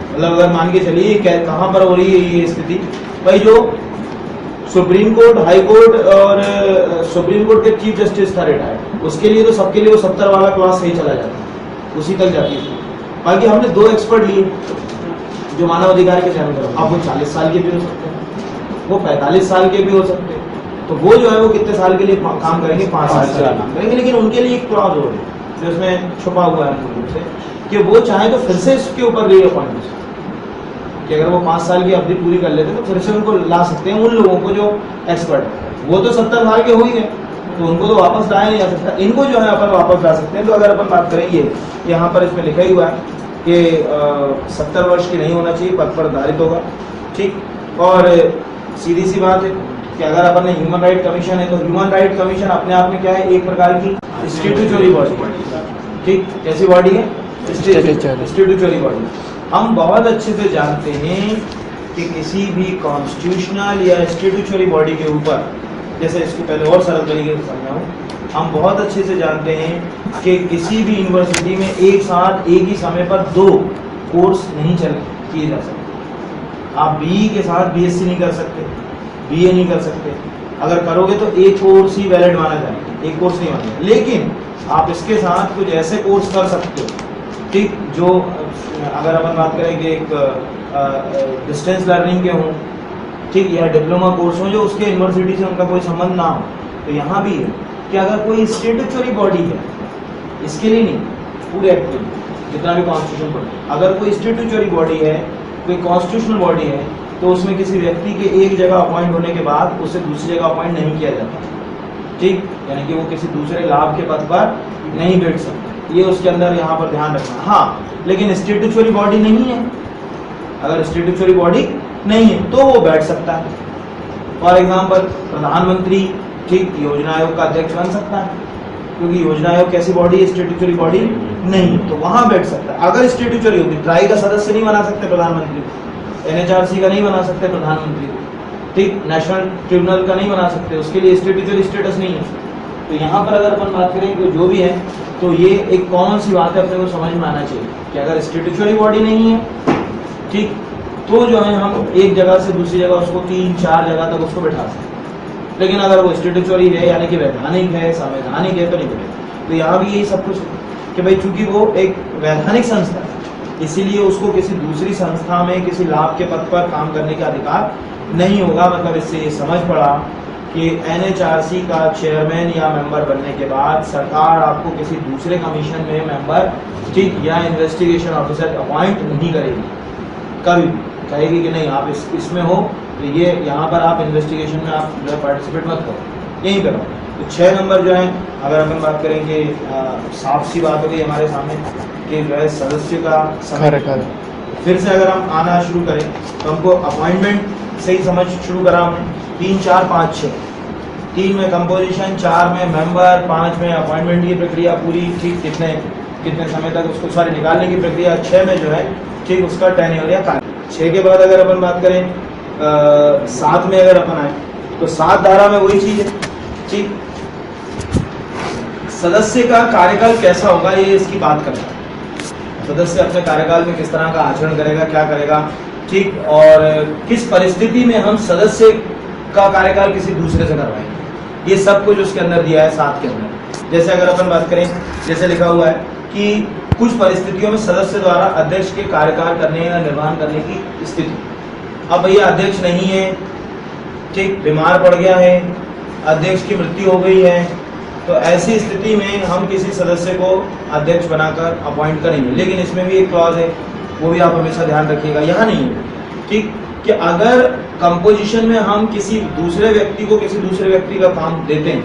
मतलब अगर मान के चलिए कहाँ पर हो रही है ये स्थिति, भाई जो सुप्रीम कोर्ट, हाई कोर्ट और सुप्रीम कोर्ट के चीफ जस्टिस था रिटायर्ड, उसके लिए तो सबके लिए वो 70 वाला क्लास सही चला जाता है, उसी तक जाती है। बाकी हमने 2 एक्सपर्ट लिए जो मानव अधिकार के चैनल पर, अब वो 40 साल के भी हो सकते हैं, वो 45 साल के भी हो सकते हैं। तो वो जो है वो कितने साल के लिए काम करेंगे, 5 साल काम करेंगे। लेकिन उनके लिए एक क्लॉज हो रही है जो उसमें छुपा हुआ है मूल रूप से, कि वो चाहे तो फिर से इसके ऊपर री अपॉइंट, कि अगर वो 5 साल की अवधि पूरी कर लेते तो फिर से उनको ला सकते हैं, उन लोगों को जो एक्सपर्ट है। वो तो 70 साल के हो ही गए तो उनको तो वापस लाया नहीं जा सकता, इनको जो है अपन वापस ला सकते हैं। तो अगर अपन बात करेंगे, यहाँ पर इसमें लिखा ही हुआ है कि 70 वर्ष की नहीं होना चाहिए, पद पर आधारित होगा, ठीक। और सीधी सी बात है कि अगर अपन ने ह्यूमन राइट कमीशन है तो ह्यूमन राइट कमीशन अपने आप में क्या है, एक प्रकार की स्टैट्यूटरी बॉडी, ठीक। कैसी बॉडी है, स्टैट्यूटरी बॉडी। हम बहुत अच्छे से जानते हैं कि किसी भी कॉन्स्टिट्यूशनल या स्टैट्यूटरी बॉडी के ऊपर, जैसे इसको पहले और सरल तरीके से समझाऊं, हम बहुत अच्छे से जानते हैं कि किसी भी यूनिवर्सिटी में एक साथ एक ही समय पर 2 कोर्स नहीं किए जा सकते। आप बीई के साथ बीएससी नहीं कर सकते, बीए नहीं कर सकते। अगर करोगे तो एक कोर्स ही वैलिड माना जाएगा, एक कोर्स नहीं माना। लेकिन आप इसके साथ कुछ ऐसे कोर्स कर सकते हो, ठीक, जो अगर अपन बात करें कि एक डिस्टेंस लर्निंग के हों, ठीक, या डिप्लोमा कोर्स हो जो उसके यूनिवर्सिटी से उनका कोई संबंध ना हो। तो यहाँ भी है कि अगर कोई स्टैट्यूटरी बॉडी है, इसके लिए नहीं, पूरे एक्ट के लिए, जितना भी कॉन्स्टिट्यूशन पढ़े, अगर कोई स्टैट्यूटरी बॉडी है, कोई कॉन्स्टिट्यूशनल बॉडी है, तो उसमें किसी व्यक्ति के एक जगह अपॉइंट होने के बाद उसे दूसरी जगह अपॉइंट नहीं किया जाता, ठीक, यानी कि वो किसी दूसरे लाभ के पद पर नहीं बैठ सकते। ये उसके अंदर यहाँ पर ध्यान रखना। हाँ, लेकिन स्टैट्यूटरी बॉडी नहीं है, अगर स्टैट्यूटरी बॉडी नहीं है तो वो बैठ सकता है। फॉर एग्जाम्पल प्रधानमंत्री, ठीक, योजना आयोग का अध्यक्ष बन सकता है, क्योंकि योजना आयोग कैसी बॉडी है, स्टैट्यूटरी बॉडी नहीं, तो वहां बैठ सकता है। अगर स्टैट्यूटरी होती, ट्राई का सदस्य नहीं बना सकते प्रधानमंत्री, एनएचआरसी का नहीं बना सकते प्रधानमंत्री, ठीक, नेशनल ट्रिब्यूनल का नहीं बना सकते, उसके लिए स्टैट्यूटरी स्टेटस नहीं है। तो यहाँ पर अगर अपन बात करें तो जो भी है, तो ये एक कॉमन सी बात है, अपने को समझ में आना चाहिए कि अगर स्टैट्यूटरी बॉडी नहीं है, ठीक, तो जो है हम एक जगह से दूसरी जगह उसको 3-4 जगह तक उसको बैठा सकते हैं। लेकिन अगर वो स्टैट्यूटरी है, यानी कि वैधानिक है, संवैधानिक है, तो नहीं बैठे। तो यहाँ भी यही सब कुछ कि भाई चूंकि वो एक वैधानिक संस्था है, इसीलिए उसको किसी दूसरी संस्था में किसी लाभ के पद पर काम करने का अधिकार नहीं होगा। मतलब इससे ये समझ पड़ा कि NHRC का चेयरमैन या मेंबर बनने के बाद सरकार आपको किसी दूसरे कमीशन में मेंबर, ठीक, या इन्वेस्टिगेशन ऑफिसर अपॉइंट नहीं करेगी कभी भी। कहेगी कि नहीं आप इसमें हो तो ये यहाँ पर आप इन्वेस्टिगेशन में आप जो है पार्टिसिपेट मत करो, यहीं करो। तो 6 नंबर जो है, अगर अपन बात करेंगे, साफ सी बात हो गई हमारे सामने कि जो है सदस्य का समय। फिर से अगर हम आना शुरू करें तो हमको अपॉइंटमेंट से ही समझ शुरू करा हमने, 3, 4, 5, 6। 3 में कंपोजिशन, 4 में मेंबर, 5 में अपॉइंटमेंट की प्रक्रिया पूरी, ठीक, कितने समय तक उसको सारी निकालने की प्रक्रिया, 6 में जो है ठीक उसका टेन्योर या कार्य। 6 के बाद अगर अपन बात करें 7 में अगर अपन आए तो 7 धारा में वही चीज है, ठीक, सदस्य का कार्यकाल कैसा होगा ये इसकी बात करता है। सदस्य अपने कार्यकाल में किस तरह का आचरण करेगा, क्या करेगा, ठीक, और किस परिस्थिति में हम सदस्य का कार्यकाल किसी दूसरे से करवाएंगे, ये सब कुछ उसके अंदर दिया है 7 के अंदर। जैसे अगर अपन बात करें, जैसे लिखा हुआ है कि कुछ परिस्थितियों में सदस्य द्वारा अध्यक्ष के कार्यकाल करने या निर्वहन करने की स्थिति। अब भैया अध्यक्ष नहीं है, ठीक, बीमार पड़ गया है, अध्यक्ष की मृत्यु हो गई है, तो ऐसी स्थिति में हम किसी सदस्य को अध्यक्ष बनाकर अपॉइंट करेंगे। लेकिन इसमें भी एक क्लॉज है, वो भी आप हमेशा ध्यान रखिएगा, यहाँ नहीं है, ठीक, कि अगर कंपोजिशन में हम किसी दूसरे व्यक्ति को किसी दूसरे व्यक्ति का काम देते हैं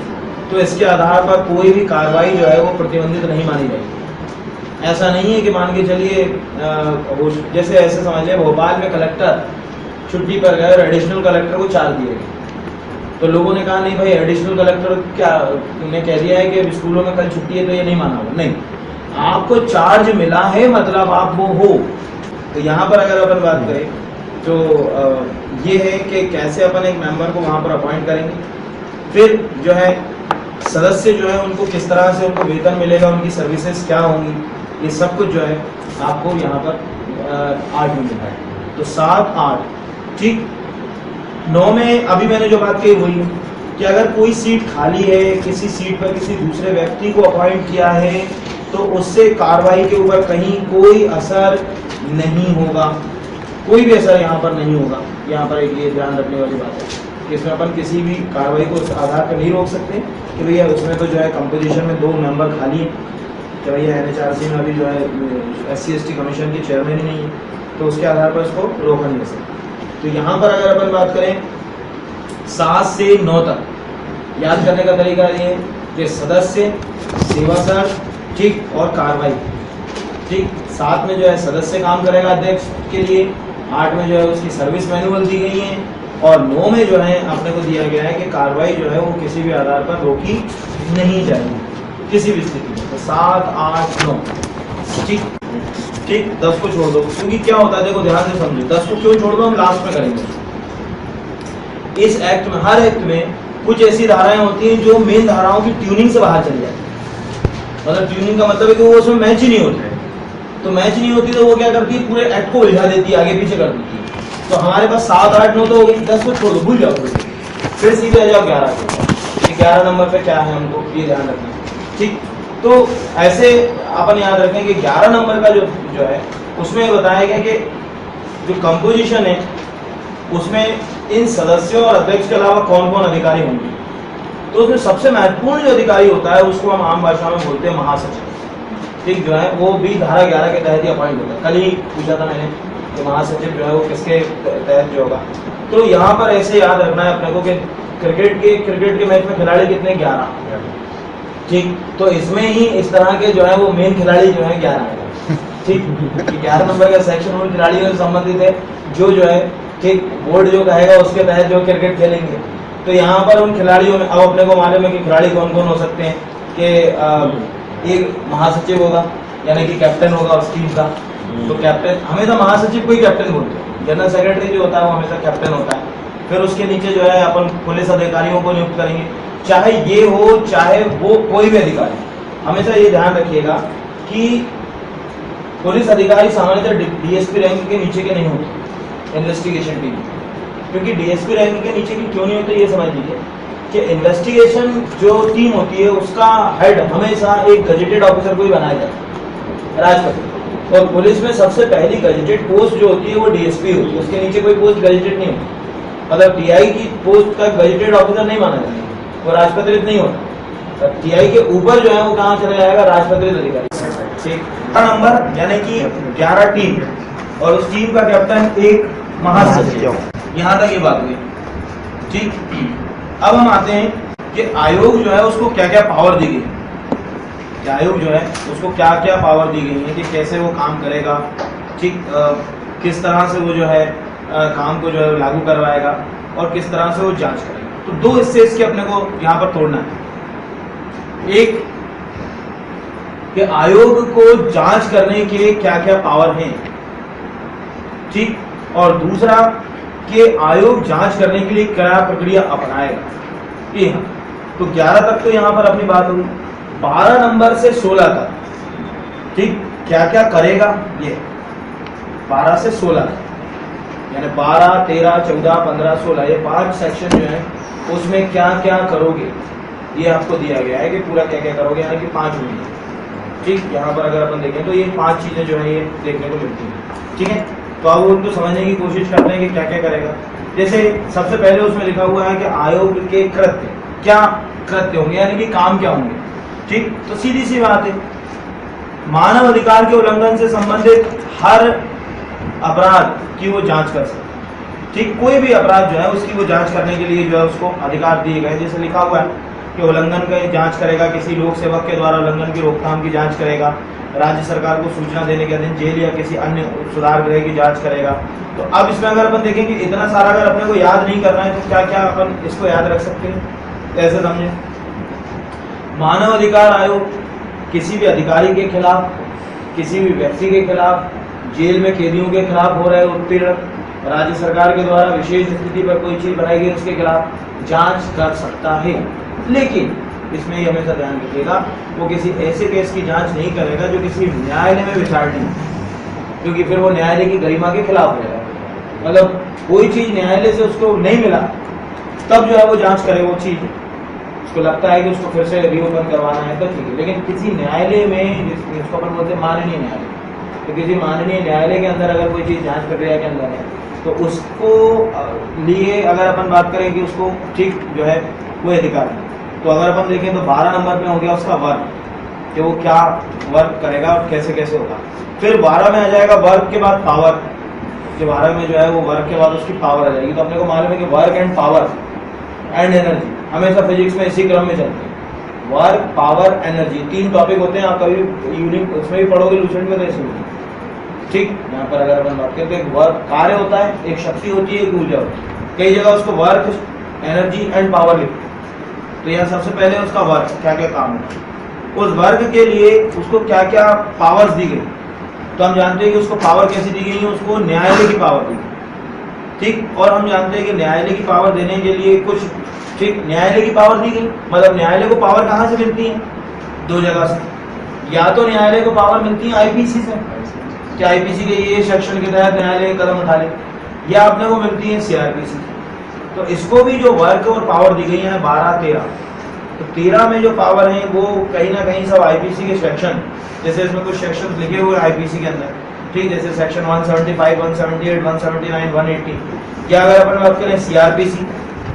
तो इसके आधार पर कोई भी कार्रवाई जो है वो प्रतिबंधित नहीं मानी जाएगी। ऐसा नहीं है कि मान के चलिए जैसे ऐसे समझ लें भोपाल में कलेक्टर छुट्टी पर गए और एडिशनल कलेक्टर को चार्ज दिए गए, तो लोगों ने कहा नहीं भाई एडिशनल कलेक्टर क्या ने कह दिया है कि स्कूलों में कल छुट्टी है तो ये नहीं माना होगा। नहीं, आपको चार्ज मिला है मतलब आप वो हो। तो यहाँ पर अगर अपन बात करें तो ये है कि कैसे अपन एक मेंबर को वहाँ पर अपॉइंट करेंगे, फिर जो है सदस्य जो है उनको किस तरह से उनको वेतन मिलेगा, उनकी सर्विसेज क्या होंगी, ये सब कुछ जो है आपको यहाँ पर 8 में मिलता है। तो 7, 8, ठीक। 9 में अभी मैंने जो बात कही वही है कि अगर कोई सीट खाली है, किसी सीट पर किसी दूसरे व्यक्ति को अपॉइंट किया है तो उससे कार्रवाई के ऊपर कहीं कोई असर नहीं होगा, कोई भी असर यहाँ पर नहीं होगा। यहाँ पर एक ये ध्यान रखने वाली बात है कि इसमें अपन किसी भी कार्रवाई को उस आधार पर नहीं रोक सकते कि भैया उसमें तो जो है कंपोजिशन में 2 मेंबर खाली है, कि भैया NHRC में अभी जो है SC/ST कमीशन के चेयरमैन ही नहीं है, तो उसके आधार पर इसको रोका नहीं सकते। तो यहाँ पर अगर अपन बात करें 7 से 9 तक याद करने का तरीका ये कि सदस्य, सेवा सर, ठीक, और कार्रवाई, ठीक। 7 में जो है सदस्य काम करेगा अध्यक्ष के लिए, 8 में जो है उसकी सर्विस मैनुअल दी गई है, और 9 में जो है अपने को दिया गया है कि कार्रवाई जो है वो किसी भी आधार पर रोकी नहीं जाएगी किसी भी स्थिति में। तो 7, 8, 9, ठीक, ठीक। 10 को छोड़ दो, क्योंकि क्या होता है देखो ध्यान से समझो, 10 को क्यों छोड़ दो, हम लास्ट में करेंगे। इस एक्ट में, हर एक्ट में कुछ ऐसी धाराएं होती हैं जो मेन धाराओं की ट्यूनिंग से बाहर चली जाती है। मतलब ट्यूनिंग का मतलब है कि वो उसमें मैच ही नहीं होता है, तो मैच नहीं होती तो वो क्या करती है, पूरे एक्ट को उलझा देती है, आगे पीछे कर देती है। तो हमारे पास 7, 8, 9 तो हो गई, 10 को छोड़ दो, भूल जाओ, फिर सीधे आ जाओ 11 पे। 11 नंबर पे क्या है हमको ये ध्यान रखना, ठीक। तो ऐसे अपन याद रखें कि 11 नंबर का जो है उसमें बताया गया कि जो कंपोजिशन है उसमें इन सदस्यों और अध्यक्ष के अलावा कौन कौन अधिकारी होंगे। तो उसमें सबसे महत्वपूर्ण जो अधिकारी होता है उसको हम आम भाषा में बोलते हैं महासचिव, ठीक, जो है वो भी धारा 11 के तहत ही अपॉइंट होता है। कल ही पूछा था मैंने कि महासचिव जो है वो किसके तहत जो होगा। तो यहाँ पर ऐसे याद रखना है अपने को कि क्रिकेट के मैच में खिलाड़ी कितने, 11, ठीक। तो इसमें ही इस तरह के जो है वो मेन खिलाड़ी जो है 11 है, ठीक। 11 नंबर का सेक्शन उन खिलाड़ियों से संबंधित है जो है, ठीक, बोर्ड जो कहेगा उसके तहत जो क्रिकेट खेलेंगे। तो यहाँ पर उन खिलाड़ियों में अब अपने को मालूम है कि खिलाड़ी कौन कौन हो सकते हैं कि एक महासचिव होगा यानी कि कैप्टन होगा उस टीम का। तो कैप्टन हमेशा महासचिव को ही कैप्टन बोलते हैं, जनरल सेक्रेटरी जो होता है वो हमेशा कैप्टन होता है। फिर उसके नीचे जो है अपन पुलिस अधिकारियों को नियुक्त करेंगे, चाहे ये हो चाहे वो कोई भी अधिकारी। हमेशा ये ध्यान रखिएगा कि पुलिस अधिकारी सामान्यतः DSP रैंक के नीचे के नहीं होते इन्वेस्टिगेशन टीम, क्योंकि DSP रैंक के नीचे की क्यों नहीं होते ये समझ लीजिए कि इन्वेस्टिगेशन जो टीम होती है उसका हेड हमेशा एक गजेटेड ऑफिसर को ही बनाया जाता है राजपत्र। और पुलिस में सबसे पहली गजेटेड पोस्ट जो होती है वो DSP होती है, उसके नीचे कोई पोस्ट गजेटेड नहीं होती। मतलब टीआई की पोस्ट का गजेटेड ऑफिसर नहीं माना जाएगा, वो राजपत्रित नहीं होता। टीआई के ऊपर जो है वो कहाँ चला जाएगा, राजपत्रित अधिकारी। ठीक, नंबर यानी कि 11 टीम और उस टीम का कैप्टन एक महासचिव। यहाँ तक ये बात हुई। ठीक, अब हम आते हैं कि आयोग जो है उसको क्या क्या पावर दी गई है, कि आयोग जो है उसको क्या क्या पावर दी गई है, कि कैसे वो काम करेगा। ठीक, किस तरह से वो जो है काम को जो है लागू करवाएगा और किस तरह से वो जांच करेगा। तो दो हिस्से इसके अपने को यहाँ पर तोड़ना है। एक कि आयोग को जांच करने के क्या क्या पावर हैं, ठीक, और दूसरा कि आयोग जांच करने के लिए क्या प्रक्रिया अपनाएगा। ये हाँ, तो 11 तक तो यहाँ पर अपनी बात होगी। 12 नंबर से 16 तक, ठीक, क्या क्या करेगा, ये 12 से 16 तक यानी 12, 13, 14, 15, 16 ये 5 सेक्शन जो है उसमें क्या क्या करोगे ये आपको दिया गया है कि पूरा क्या क्या करोगे, यानी कि 5 महीने। ठीक, यहाँ पर अगर अपन देखें तो ये 5 चीजें जो है ये देखने को मिलती हैं। ठीक है, तो आप उनको समझने की कोशिश करते हैं कि क्या क्या करेगा। जैसे सबसे पहले उसमें लिखा हुआ है कि आयोग के कृत्य, क्या कृत्य होंगे यानी कि काम क्या होंगे। ठीक, तो सीधी सी बात है, मानव अधिकार के उल्लंघन से संबंधित हर अपराध की वो जांच कर सकते हैं। ठीक, कोई भी अपराध जो है उसकी वो जांच करने के लिए जो है उसको अधिकार दिए गए। जैसे लिखा हुआ है कि उल्लंघन की जांच करेगा, किसी लोक सेवक के द्वारा उल्लंघन की रोकथाम की जांच करेगा, राज्य सरकार को सूचना देने के अधीन जेल या किसी अन्य सुधार गृह की जांच करेगा। तो अब इसमें अगर अपन देखें कि इतना सारा अगर अपने को याद नहीं करना है तो क्या क्या अपन इसको याद रख सकते हैं, ऐसे समझे। मानव अधिकार आयोग किसी भी अधिकारी के खिलाफ, किसी भी व्यक्ति के खिलाफ, जेल में कैदियों के खिलाफ हो रहे उत्पीड़न, राज्य सरकार के द्वारा विशेष स्थिति पर कोई चीज बनाई गई उसके खिलाफ जांच कर सकता है। लेकिन इसमें ये हमेशा ध्यान रखिएगा, वो किसी ऐसे केस की जांच नहीं करेगा जो किसी न्यायालय में विचारणीय है, क्योंकि फिर वो न्यायालय की गरिमा के खिलाफ रहेगा। मतलब कोई चीज न्यायालय से उसको नहीं मिला तब जो है वो जांच करे वो चीज, उसको लगता है कि उसको फिर से रीओपन करवाना है तो ठीक है। लेकिन किसी न्यायालय में, जिसको अपन बोलते हैं माननीय न्यायालय, तो किसी माननीय न्यायालय के अंदर अगर कोई चीज जांच प्रक्रिया के अंदर है तो उसको लिए अगर अपन बात करें कि उसको ठीक जो है कोई अधिकार है। तो अगर अपन देखें तो 12 नंबर पे हो गया उसका वर्क, कि वो क्या वर्क करेगा और कैसे कैसे होगा। फिर 12 में आ जाएगा वर्क के बाद पावर, कि 12 में जो है वो वर्क के बाद उसकी पावर आ जाएगी। तो अपने को मालूम है कि work and power and energy हमेशा फिजिक्स में इसी क्रम में चलते हैं। वर्क, पावर, एनर्जी 3 टॉपिक होते हैं। आप कभी यूनिट उसमें भी पढ़ोगे, लूसेंट में तो ऐसे होते हैं। ठीक, यहाँ पर अगर अपन बात करें तो एक वर्क कार्य होता है, एक शक्ति होती है, एक ऊर्जा होती है। कई जगह उसको वर्क, एनर्जी एंड पावर लिखते हैं। तो यहाँ सबसे पहले उसका वर्क, क्या क्या काम है, उस वर्क के लिए उसको क्या क्या पावर्स दी गई। तो हम जानते हैं कि उसको पावर कैसी दी गई है, उसको न्यायालय की पावर दी गई। ठीक, और हम जानते हैं कि न्यायालय की पावर देने के लिए कुछ, ठीक, न्यायालय की पावर दी गई, मतलब न्यायालय को पावर कहाँ से मिलती है, 2 जगह से। या तो न्यायालय को पावर मिलती है आईपीसी से, कि आईपीसी के ये सेक्शन के तहत न्यायालय कदम उठा ले, या अपने को मिलती है सीआरपीसी। तो इसको भी जो वर्क और पावर दी गई है 12, 13, तो 13 में जो पावर है वो कहीं ना कहीं सब आईपीसी के सेक्शन, जैसे इसमें कुछ सेक्शन लिखे हुए आईपीसी के अंदर, ठीक, जैसे सेक्शन 175, 178, 179, 180। या अगर अपन बात करें सीआरपीसी,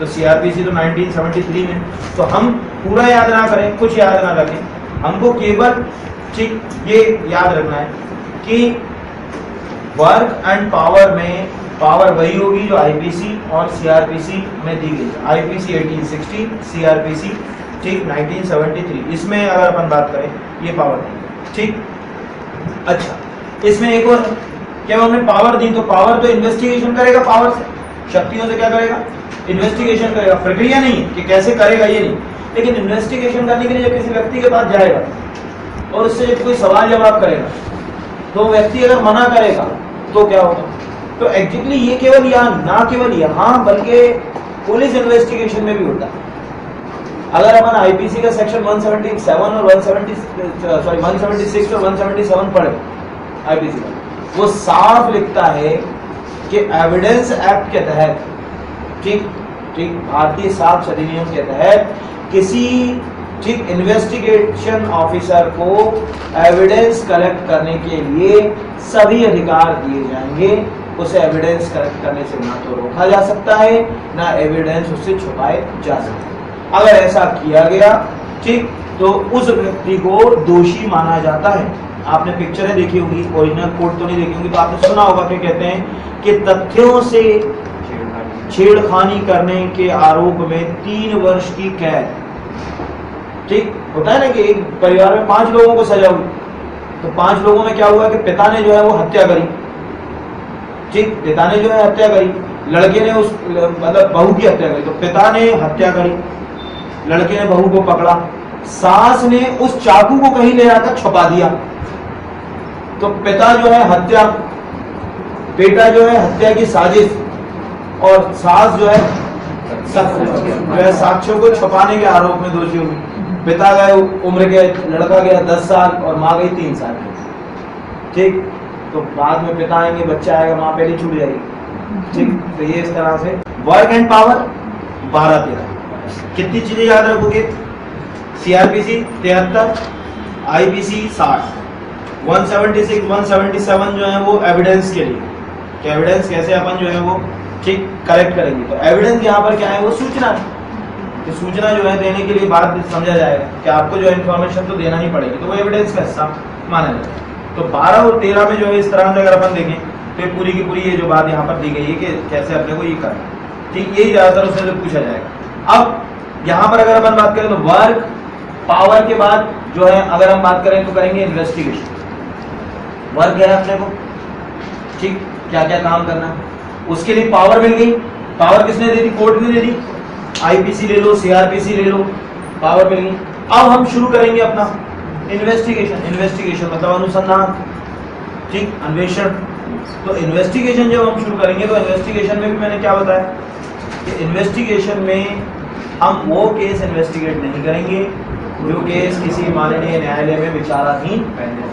तो सीआरपीसी तो 1973 में। तो हम पूरा याद ना करें, कुछ याद ना रखें, हमको केवल ठीक ये याद रखना है कि वर्क एंड पावर में पावर वही होगी जो आईपीसी और सीआरपीसी में दी गई है। आईपीसी 1860, सीआरपीसी ठीक 1973। इसमें अगर अपन बात करें ये पावर दी, ठीक। अच्छा, इसमें एक और क्या उन्होंने पावर दी, तो पावर तो इन्वेस्टिगेशन करेगा, पावर से, शक्तियों से क्या करेगा, इन्वेस्टिगेशन करेगा। प्रक्रिया नहीं कि कैसे करेगा ये नहीं, लेकिन इन्वेस्टिगेशन करने के लिए जब किसी व्यक्ति के पास जाएगा और उससे जब कोई सवाल जवाब करेगा तो व्यक्ति अगर मना करेगा तो क्या होगा। तो एग्जैक्टली ये केवल यहाँ, ना केवल यहाँ बल्कि पुलिस इन्वेस्टिगेशन में भी होता है। अगर अपन आईपीसी का सेक्शन 176 और 176 और 177 पढ़े आईपीसी का, वो साफ लिखता है कि एविडेंस एक्ट के तहत, ठीक ठीक, भारतीय साक्ष्य अधिनियम के तहत किसी ठीक इन्वेस्टिगेशन ऑफिसर को एविडेंस कलेक्ट करने के लिए सभी अधिकार दिए जाएंगे उसे एविडेंस कलेक्ट करने से ना तो रोका जा सकता है, ना एविडेंस उससे छुपाए जा सकते हैं। अगर ऐसा किया गया, ठीक, तो उस व्यक्ति को दोषी माना जाता है। आपने पिक्चरें देखी होगी, ओरिजिनल कोड तो नहीं देखी होगी, तो आपने सुना होगा कि कहते हैं कि तथ्यों से छेड़खानी करने के आरोप में 3 वर्ष की कैद। ठीक होता है ना कि एक परिवार में 5 लोगों को सजा हुई, तो 5 लोगों में क्या हुआ कि पिता ने जो है वो हत्या करी, ठीक, पिता ने जो है हत्या करी, लड़के ने उस मतलब बहू की हत्या करी, तो पिता ने हत्या करी, लड़के ने बहू को पकड़ा, सास ने उस चाकू को कहीं ले जाकर छुपा दिया, तो पिता जो है हत्या, बेटा जो है हत्या की साजिश, और सास जो है साक्ष्यों को छुपाने के आरोप में दोषी होगी। पिता गए उम्र के, लड़का गया 10 साल और माँ गई 3 साल की, ठीक, तो बाद में पिता आएंगे, बच्चा आएगा, माँ पहले छूट जाएगी, ठीक। तो ये इस तरह से वर्क एंड पावर 12-13 कितनी चीजें याद रखोगे? सीआरपीसी 73, आईपीसी 60, 176, 177 जो है वो एविडेंस के लिए, कि एविडेंस कैसे अपन जो है वो ठीक कलेक्ट करेंगे। तो एविडेंस यहाँ पर क्या है, वो सूचना है, कि सूचना जो है देने के लिए बात समझा जाएगा कि आपको जो इन्फॉर्मेशन तो देना ही पड़ेगी, तो वो एविडेंस का हिस्सा माना जाता है। तो 12 और 13 में जो है इस तरह से अगर अपन देखें तो ये पूरी की पूरी ये जो बात यहाँ पर दी गई है कि कैसे अपने को ये करना, ठीक, यही ज्यादातर उससे पूछा जाएगा। अब यहाँ पर अगर अपन बात करें तो वर्क पावर के बाद जो है अगर हम बात करें तो करेंगे इन्वेस्टिगेशन। वर्क है अपने को, ठीक, क्या क्या काम करना है, उसके लिए पावर मिल गई। पावर किसने दे दी? कोर्ट ने दे दी। आईपीसी ले लो, सीआरपीसी ले लो, पावर मिल गई। अब हम शुरू करेंगे अपना इन्वेस्टिगेशन। इन्वेस्टिगेशन मतलब अनुसंधान, ठीक, अन्वेषण। तो इन्वेस्टिगेशन जब हम शुरू करेंगे तो इन्वेस्टिगेशन में भी मैंने क्या बताया कि इन्वेस्टिगेशन में हम वो केस इन्वेस्टिगेट नहीं करेंगे जो केस किसी माननीय न्यायालय में विचाराधीन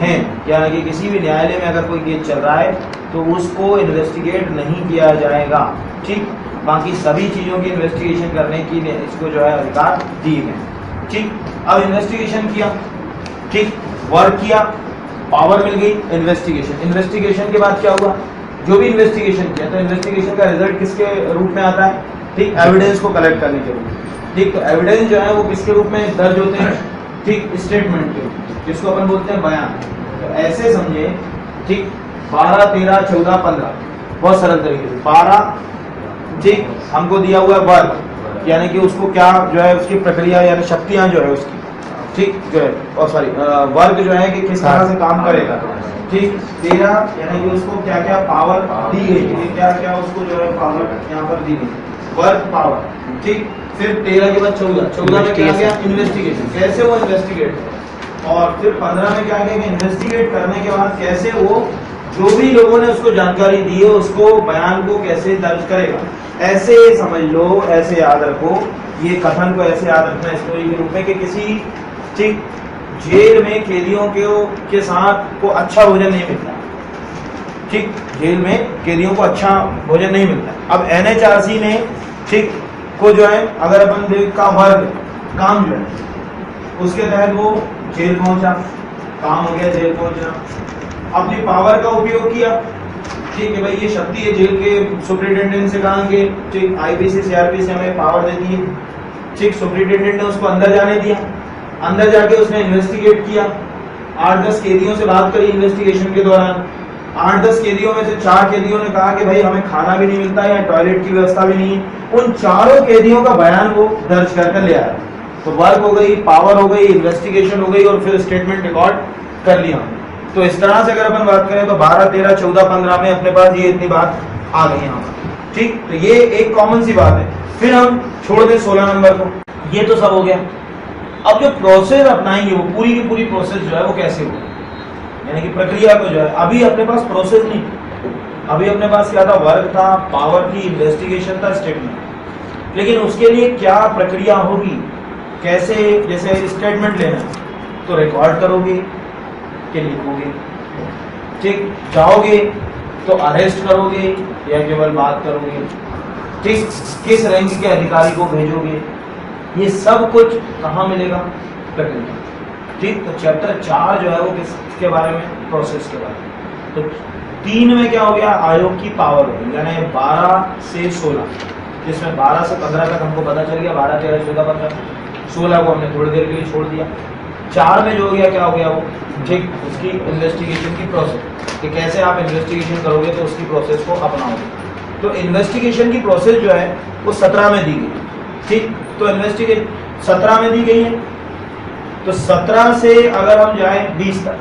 हैं, यानी कि किसी भी न्यायालय में अगर कोई केस चल रहा है तो उसको इन्वेस्टिगेट नहीं किया जाएगा, ठीक। बाकी सभी चीज़ों की इन्वेस्टिगेशन करने की इसको जो है अधिकार दिए गए, ठीक। अब इन्वेस्टिगेशन किया, ठीक, वर्क किया, पावर मिल गई, इन्वेस्टिगेशन। इन्वेस्टिगेशन के बाद क्या हुआ? जो भी इन्वेस्टिगेशन किया तो इन्वेस्टिगेशन का रिजल्ट किसके रूप में आता है? ठीक, एविडेंस को कलेक्ट करने के रूप में, ठीक। तो एविडेंस जो है वो किसके रूप में दर्ज होते हैं? ठीक, स्टेटमेंट के, जिसको अपन बोलते हैं बयान। तो ऐसे समझे, ठीक, 12, 13, 14, 15 बहुत सरल तरीके से 12, ठीक, हमको दिया हुआ है वर्क, यानी कि उसको क्या जो है उसकी प्रक्रिया यानी शक्तियां जो है उसकी, ठीक, जो है, और सॉरी वर्क जो है कि किस तरह से काम करेगा, ठीक। 13 यानी कि उसको क्या क्या पावर दी गई है, क्या क्या उसको जो है पावर यहाँ पर दी गई, वर्क पावर, ठीक। फिर 13 के बाद 14 में क्या गया? इन्वेस्टिगेशन, कैसे वो इन्वेस्टिगेट, और फिर 15 में क्या गया कि इन्वेस्टिगेट करने के बाद कैसे वो जो भी लोगों ने उसको जानकारी दी है उसको बयान को कैसे दर्ज करेगा। ऐसे समझ लो, ऐसे याद रखो, ये कथन को ऐसे याद रखना स्टोरी के रूप में कि किसी, ठीक, जेल में कैदियों के साथ को अच्छा भोजन नहीं मिलता, ठीक, जेल में कैदियों को अच्छा भोजन नहीं मिलता। अब एनएचआरसी ने, ठीक, को जो है अगर अपन देख का वर्ग काम जो है उसके तहत वो जेल पहुंचा, काम हो गया, जेल पहुंचना, अपनी पावर का उपयोग किया, ठीक है भाई, ये शक्ति है जेल के सुप्रिंटेंडेंट से कहा कि ठीक आईपीसी सीआरपीसी हमें पावर देती है, ठीक, सुप्रिंटेंडेंट ने उसको अंदर जाने दिया, अंदर जाके उसने इन्वेस्टिगेट किया, 8-10 कैदियों से बात करी इन्वेस्टिगेशन के दौरान। 8-10 कैदियों में से 4 कैदियों ने कहा कि भाई हमें खाना भी नहीं मिलता है या टॉयलेट की व्यवस्था भी नहीं है। उन चारों कैदियों का बयान वो दर्ज कर ले आया। तो वर्क हो गई, पावर हो गई, इन्वेस्टिगेशन हो गई और फिर स्टेटमेंट रिकॉर्ड कर लिया। तो इस तरह से अगर अपन बात करें तो 12, 13, 14, 15 में अपने पास ये इतनी बात आ गई यहाँ पर, ठीक। तो ये एक कॉमन सी बात है। फिर हम छोड़ दें 16 नंबर को, ये तो सब हो गया। अब जो प्रोसेस अपनाएंगे वो पूरी की पूरी प्रोसेस जो है वो कैसे होगी, यानी कि प्रक्रिया को जो है, अभी अपने पास प्रोसेस नहीं, अभी अपने पास क्या था? वर्क था, पावर थी, इन्वेस्टिगेशन था, स्टेटमेंट। लेकिन उसके लिए क्या प्रक्रिया होगी, कैसे, जैसे स्टेटमेंट लेना है तो रिकॉर्ड करोगे कि लिखोगे, ठीक, जाओगे तो अरेस्ट करोगे या केवल बात करोगे, ठीक, किस रैंक के अधिकारी को भेजोगे, ये सब कुछ कहाँ मिलेगा? प्रक्रिया, ठीक। तो चैप्टर 4 जो है वो किसके बारे में? प्रोसेस के बारे में। तो 3 में क्या हो गया, आयोग की पावर हो गई, यानी 12 से 16, जिसमें 12 से 15 तक हमको पता चल गया, 12, 13, 14, 15, 16 को हमने थोड़ी देर के लिए छोड़ दिया। 4 में जो हो गया, क्या हो गया वो, ठीक, उसकी इन्वेस्टिगेशन की प्रोसेस, कि कैसे आप इन्वेस्टिगेशन करोगे तो उसकी प्रोसेस को अपनाओगे। तो इन्वेस्टिगेशन की प्रोसेस जो है वो 17 में दी गई, ठीक। तो इन्वेस्टिगेशन 17 में दी गई है, तो 17 से अगर हम जाएं 20 तक,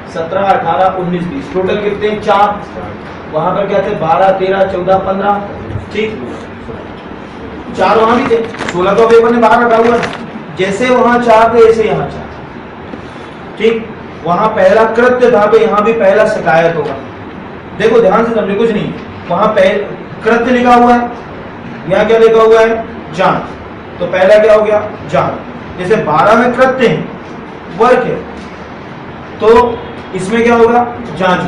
17, 18, 19, 20, टोटल कितने, 4। वहां पर क्या थे, 12, 13, 14, 15, ठीक, 4 वहां भी थे, 16 को पेपर ने बाहर रखा हुआ है। जैसे वहां 4 थे ऐसे यहाँ 4, ठीक। वहां पहला कृत्य था, तो यहाँ भी पहला शिकायत होगा। देखो ध्यान से समझो, कुछ नहीं, वहां कृत्य लिखा हुआ है, यहाँ क्या लिखा हुआ है, जांच, तो पहला क्या हो गया, जांच। जैसे 12 में कृत्य है, वर्क है, तो इसमें क्या होगा, जांच।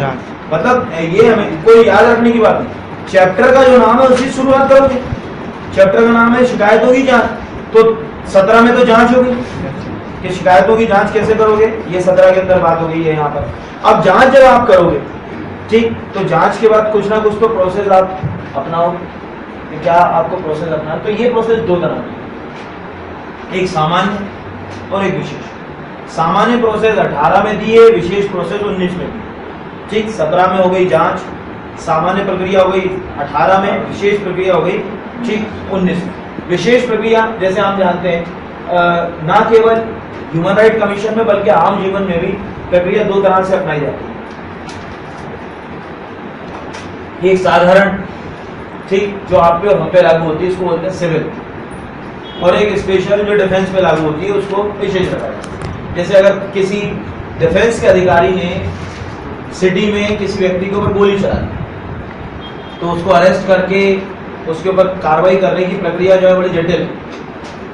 मतलब ये हमें कोई याद रखने की बात नहीं, चैप्टर का जो नाम है उसकी शुरुआत करोगे। चैप्टर का नाम है शिकायतों की जांच, तो 17 में तो जांच होगी, कि शिकायतों की जांच कैसे करोगे, ये 17 के अंदर बात हो गई है यहाँ पर। अब जांच जब आप करोगे, ठीक, तो जांच के बाद कुछ ना कुछ तो प्रोसेस आप अपनाओ, क्या आपको प्रोसेस अपना, तो ये प्रोसेस 2 तरह की, एक सामान्य और एक विशेष। सामान्य प्रोसेस 18 में दी है, विशेष प्रोसेस 19 में दी, ठीक। 17 में हो गई जांच, सामान्य प्रक्रिया हो गई 18 में, विशेष प्रक्रिया हो गई, ठीक, 19 में। विशेष प्रक्रिया जैसे हम जानते हैं, ना केवल ह्यूमन राइट कमीशन में बल्कि आम जीवन में भी प्रक्रिया 2 तरह से अपनाई जाती है। एक साधारण, ठीक, जो आप पे और हम पे लागू होती है, इसको बोलते हैं सिविल, और एक स्पेशल जो डिफेंस पे लागू होती है, उसको विशेष रखा है। जैसे अगर किसी डिफेंस के अधिकारी ने सिटी में किसी व्यक्ति के ऊपर गोली चला दी, तो उसको अरेस्ट करके उसके ऊपर कार्रवाई करने की प्रक्रिया जो है बड़ी जटिल।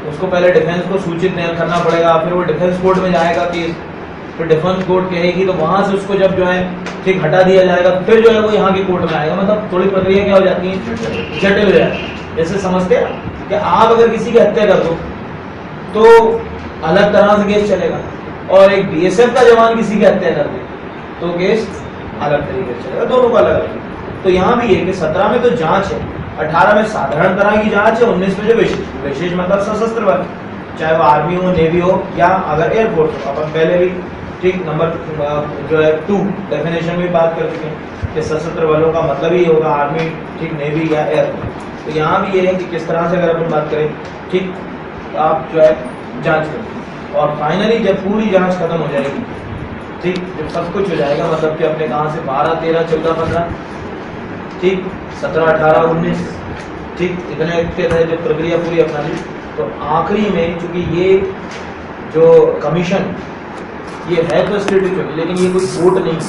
उसको पहले डिफेंस को सूचित करना पड़ेगा, फिर वो डिफेंस कोर्ट में जाएगा केस, फिर डिफेंस कोर्ट कहेगी, तो वहां से उसको जब जो है ठीक हटा दिया जाएगा, फिर जो है वो यहाँ के कोर्ट में आएगा। मतलब थोड़ी प्रक्रिया क्या हो जाती है, जटिल हो जाती है। जैसे समझते हैं कि आप अगर किसी की हत्या कर दो तो अलग तरह से केस चलेगा, और एक बीएसएफ का जवान किसी की हत्या कर दे तो केस अलग तरीके से चलेगा, दोनों का अलग अलग। तो यहाँ भी है कि 17 में तो जांच है, 18 में साधारण तरह की जांच है, 19 में जो विशेष मतलब सशस्त्र बल, चाहे वो आर्मी हो, नेवी हो, या अगर एयरफोर्स हो। अपन पहले भी ठीक नंबर जो है 2 डेफिनेशन में बात कर चुके हैं कि सशस्त्र बलों का मतलब ही होगा आर्मी, ठीक, नेवी या एयरफोर्स। तो यहाँ भी ये है कि किस तरह से अगर अपन बात करें, ठीक, आप जो है जांच करें, और फाइनली जब पूरी जांच खत्म हो जाएगी, ठीक, जब सब कुछ हो जाएगा, मतलब कि अपने कहाँ से 12, 13, 14, 15, ठीक, 17, 18, 19, ठीक, इतने के थे जब प्रक्रिया पूरी अपना ली, तो आखिरी में चूंकि ये जो कमीशन ये है तो स्टेट्यूटरी, लेकिन ये कोई कोर्ट नहीं है,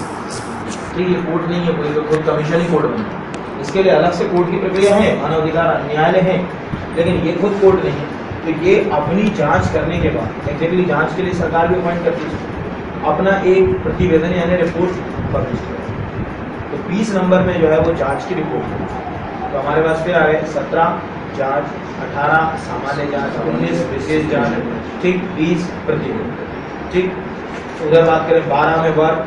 ठीक, ये कोर्ट नहीं है कोई, तो खुद कमीशन ही कोर्ट बना। इसके लिए अलग से कोर्ट की प्रक्रिया है, मानव अधिकार न्यायालय है, लेकिन ये खुद कोर्ट नहीं है। तो ये अपनी जांच करने के बाद, एग्जैक्टली जांच के लिए सरकार भी अपॉइंट करती है, अपना एक प्रतिवेदन यानी रिपोर्ट पब्लिश करें। तो 20 नंबर में जो है वो जांच की रिपोर्ट है। तो हमारे पास फिर आ गए 17 जांच, 18 सामान्य जांच, 19 विशेष जांच, ठीक, 20 प्रतिवेदन, ठीक। उधर बात करें 12 में वर्क,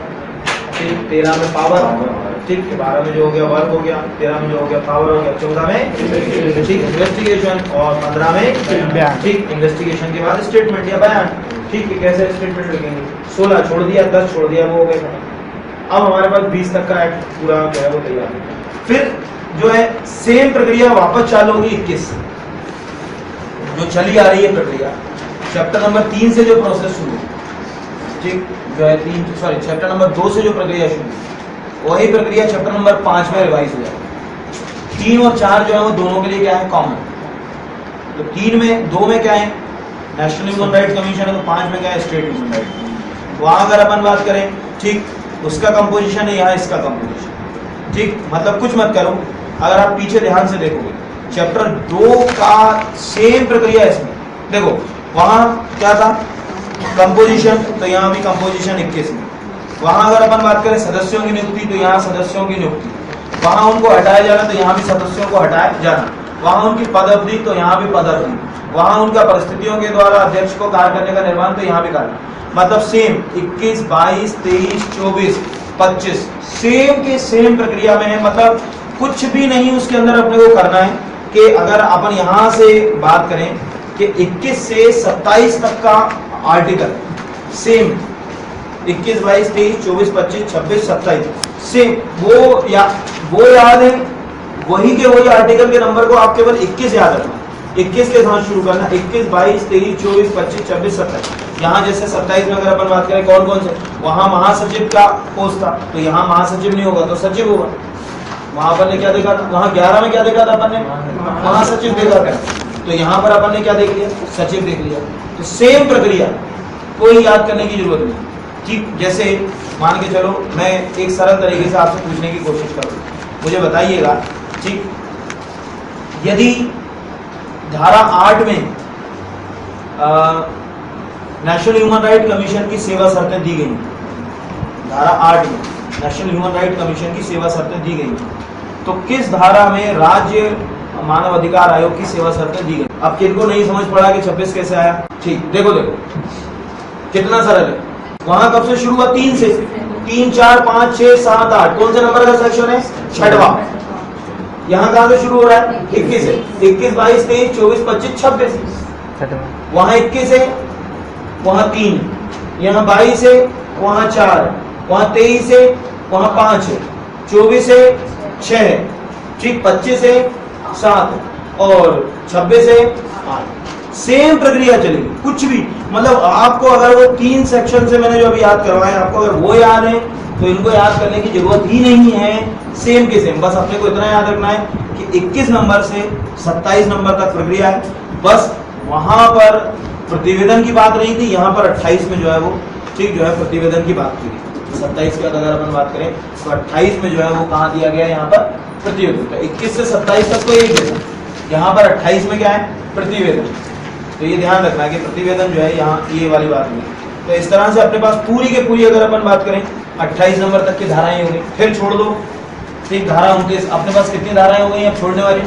ठीक, 13 में पावर, ठीक, 12 में जो हो गया वर्क हो गया, 13 में जो हो गया पावर हो गया, 14 में ठीक इन्वेस्टिगेशन, और 15 में ठीक इन्वेस्टिगेशन के बाद स्टेटमेंट या बयान, ठीक है, कैसे स्टेटमेंट लिखेंगे। 16 छोड़ दिया, 10 छोड़ दिया, वो हो गया। अब हमारे पास 20 तक का एक्ट पूरा जो है वो तैयार है। फिर जो है सेम प्रक्रिया वापस चालू होगी 21 जो चली आ रही है प्रक्रिया, चैप्टर नंबर 3 से जो प्रोसेस शुरू, ठीक, जो है चैप्टर नंबर 2 से जो प्रक्रिया शुरू, वही प्रक्रिया चैप्टर नंबर 5 में रिवाइज हो जाएगी। 3 और 4 जो है वो दोनों के लिए क्या है, कॉमन। तो 3 में 2 में क्या है, नेशनल ह्यूमन राइट कमीशन है, तो 5 में क्या है, स्टेट ह्यूमन राइट। वहां अगर अपन बात करें, ठीक, उसका कंपोजिशन है, यहाँ इसका कंपोजिशन, ठीक, मतलब कुछ मत करो। अगर आप पीछे ध्यान से देखोगे, चैप्टर 2 का सेम प्रक्रिया इसमें देखो, वहां क्या था, कंपोजिशन, तो यहाँ भी कंपोजिशन 21 में। वहां अगर अपन बात करें सदस्यों की नियुक्ति, तो यहाँ सदस्यों की नियुक्ति, वहां उनको हटाया जाना, तो यहाँ भी सदस्यों को हटाया जाना, वहां उनकी पद अवधि, तो यहाँ भी पद अवधि, वहां उनका परिस्थितियों के द्वारा अध्यक्ष को कार्य करने का निर्माण, तो यहाँ भी कार्य, मतलब सेम 21, 22, 23, 24 25 सेम के सेम प्रक्रिया में है, मतलब कुछ भी नहीं उसके अंदर अपने को करना है कि अगर अपन यहां से बात करें कि 21 से 27 तक का आर्टिकल सेम 21, 22, 23, 24, 25, 26, 27 सेम वो याद है, वही के वही आर्टिकल के नंबर को आप केवल 21 याद रखना, 21 के साथ शुरू करना, 21, 22, 23, 24, 25, 26, 27। यहाँ जैसे 27 में अगर अपन बात करें कौन कौन से, वहां महासचिव का पोस्ट था, तो यहाँ महासचिव नहीं होगा तो सचिव होगा। वहां अपन ने क्या देखा था, वहां 11 में क्या देखा था अपन ने, महासचिव देखा था, तो यहाँ पर अपन ने क्या देख लिया, सचिव देख लिया। तो सेम प्रक्रिया, कोई याद करने की जरूरत नहीं। ठीक, जैसे मान के चलो मैं एक सरल तरीके से आपसे पूछने की कोशिश करूँ, मुझे बताइएगा, ठीक, यदि धारा 8 में नेशनल ह्यूमन राइट कमीशन की सेवा शर्तें दी गई, धारा 8 में नेशनल ह्यूमन राइट कमीशन की सेवा शर्तें दी गई, तो किस धारा में राज्य मानव अधिकार आयोग की सेवा शर्तें दी गई? अब किनको नहीं समझ पड़ा कि 26 कैसे आया? ठीक, देखो कितना सरल है। वहां कब से शुरू हुआ? 3 से, 3, 4, 5, 6, 7, 8, कौन से नंबर का सेक्शन है? 6वां। यहाँ कहां से शुरू हो रहा है? 21 से, 21, 22, 23, 24, 25, 26। वहां 21 है, वहां 3, यहाँ 22 है, वहां 4, वहां 23 है, वहां 5 है, 24 है, 6 है, ठीक, 25 है, 7 और 26 है, 8। सेम प्रक्रिया चलेगी, कुछ भी, मतलब आपको अगर वो 3 सेक्शन से मैंने जो अभी याद करवाए, आपको अगर वो याद है तो इनको याद करने की जरूरत ही नहीं है, सेम के सेम। बस अपने को इतना याद रखना है कि 21 नंबर से 27 नंबर तक प्रक्रिया है। बस वहां पर प्रतिवेदन की बात नहीं थी, यहाँ पर 28 में जो है वो, ठीक, जो है प्रतिवेदन की बात की। 27 की अगर अपन बात करें तो 28 में जो है वो कहाँ दिया गया, यहाँ पर प्रतिवेदन। 21 से 27 तक तो एक है, यहाँ पर 28 में क्या है? प्रतिवेदन। तो ये ध्यान रखना है कि प्रतिवेदन जो है यहाँ ये वाली बात नहीं। तो इस तरह से अपने पास पूरी के पूरी अगर अपन बात करें 28 नंबर तक की धाराएं होंगी, फिर छोड़ दो, ठीक, धारा 29। अपने पास कितनी धाराएं हो गई अब छोड़ने वाली?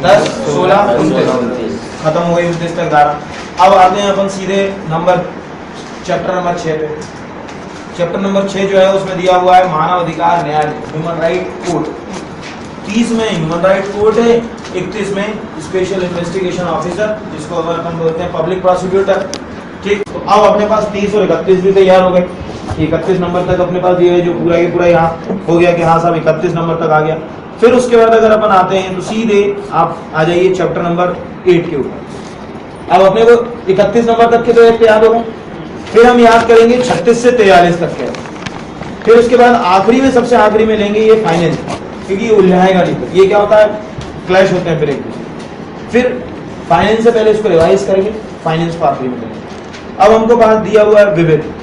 10, 16, 29, खत्म हो गई 29 तक धारा। अब आते हैं अपन सीधे चैप्टर नंबर 6 पे। चैप्टर नंबर 6 जो है उसमें दिया हुआ है मानव अधिकार न्यायालय, ह्यूमन राइट कोड। 30 में ह्यूमन राइट कोड है, 31 में स्पेशल इन्वेस्टिगेशन ऑफिसर, जिसको अगर अपन बोलते हैं पब्लिक प्रोसिक्यूटर। ठीक, तो अब अपने पास 30 और 31 भी तैयार हो गए। 31 नंबर तक अपने पास ये है जो पूरा ही पूरा यहाँ हो गया कि हाँ साहब 31 नंबर तक आ गया। फिर उसके बाद अगर अपन आते हैं तो सीधे आप आ जाइए चैप्टर नंबर 8 के ऊपर। अब अपने को 31 नंबर तक के तो एक याद हो गए, फिर हम याद करेंगे 36 से 43 तक के। फिर उसके बाद आखिरी में, सबसे आखिरी में लेंगे ये फाइनेंस, क्योंकि ये उलझाएगा नहीं। ये क्या होता है, क्लैश होते हैं फिर एक दूसरे। फिर फाइनेंस से पहले इसको रिवाइज करेंगे, फाइनेंस को आखिरी में करेंगे। अब हमको पास दिया हुआ है विविध।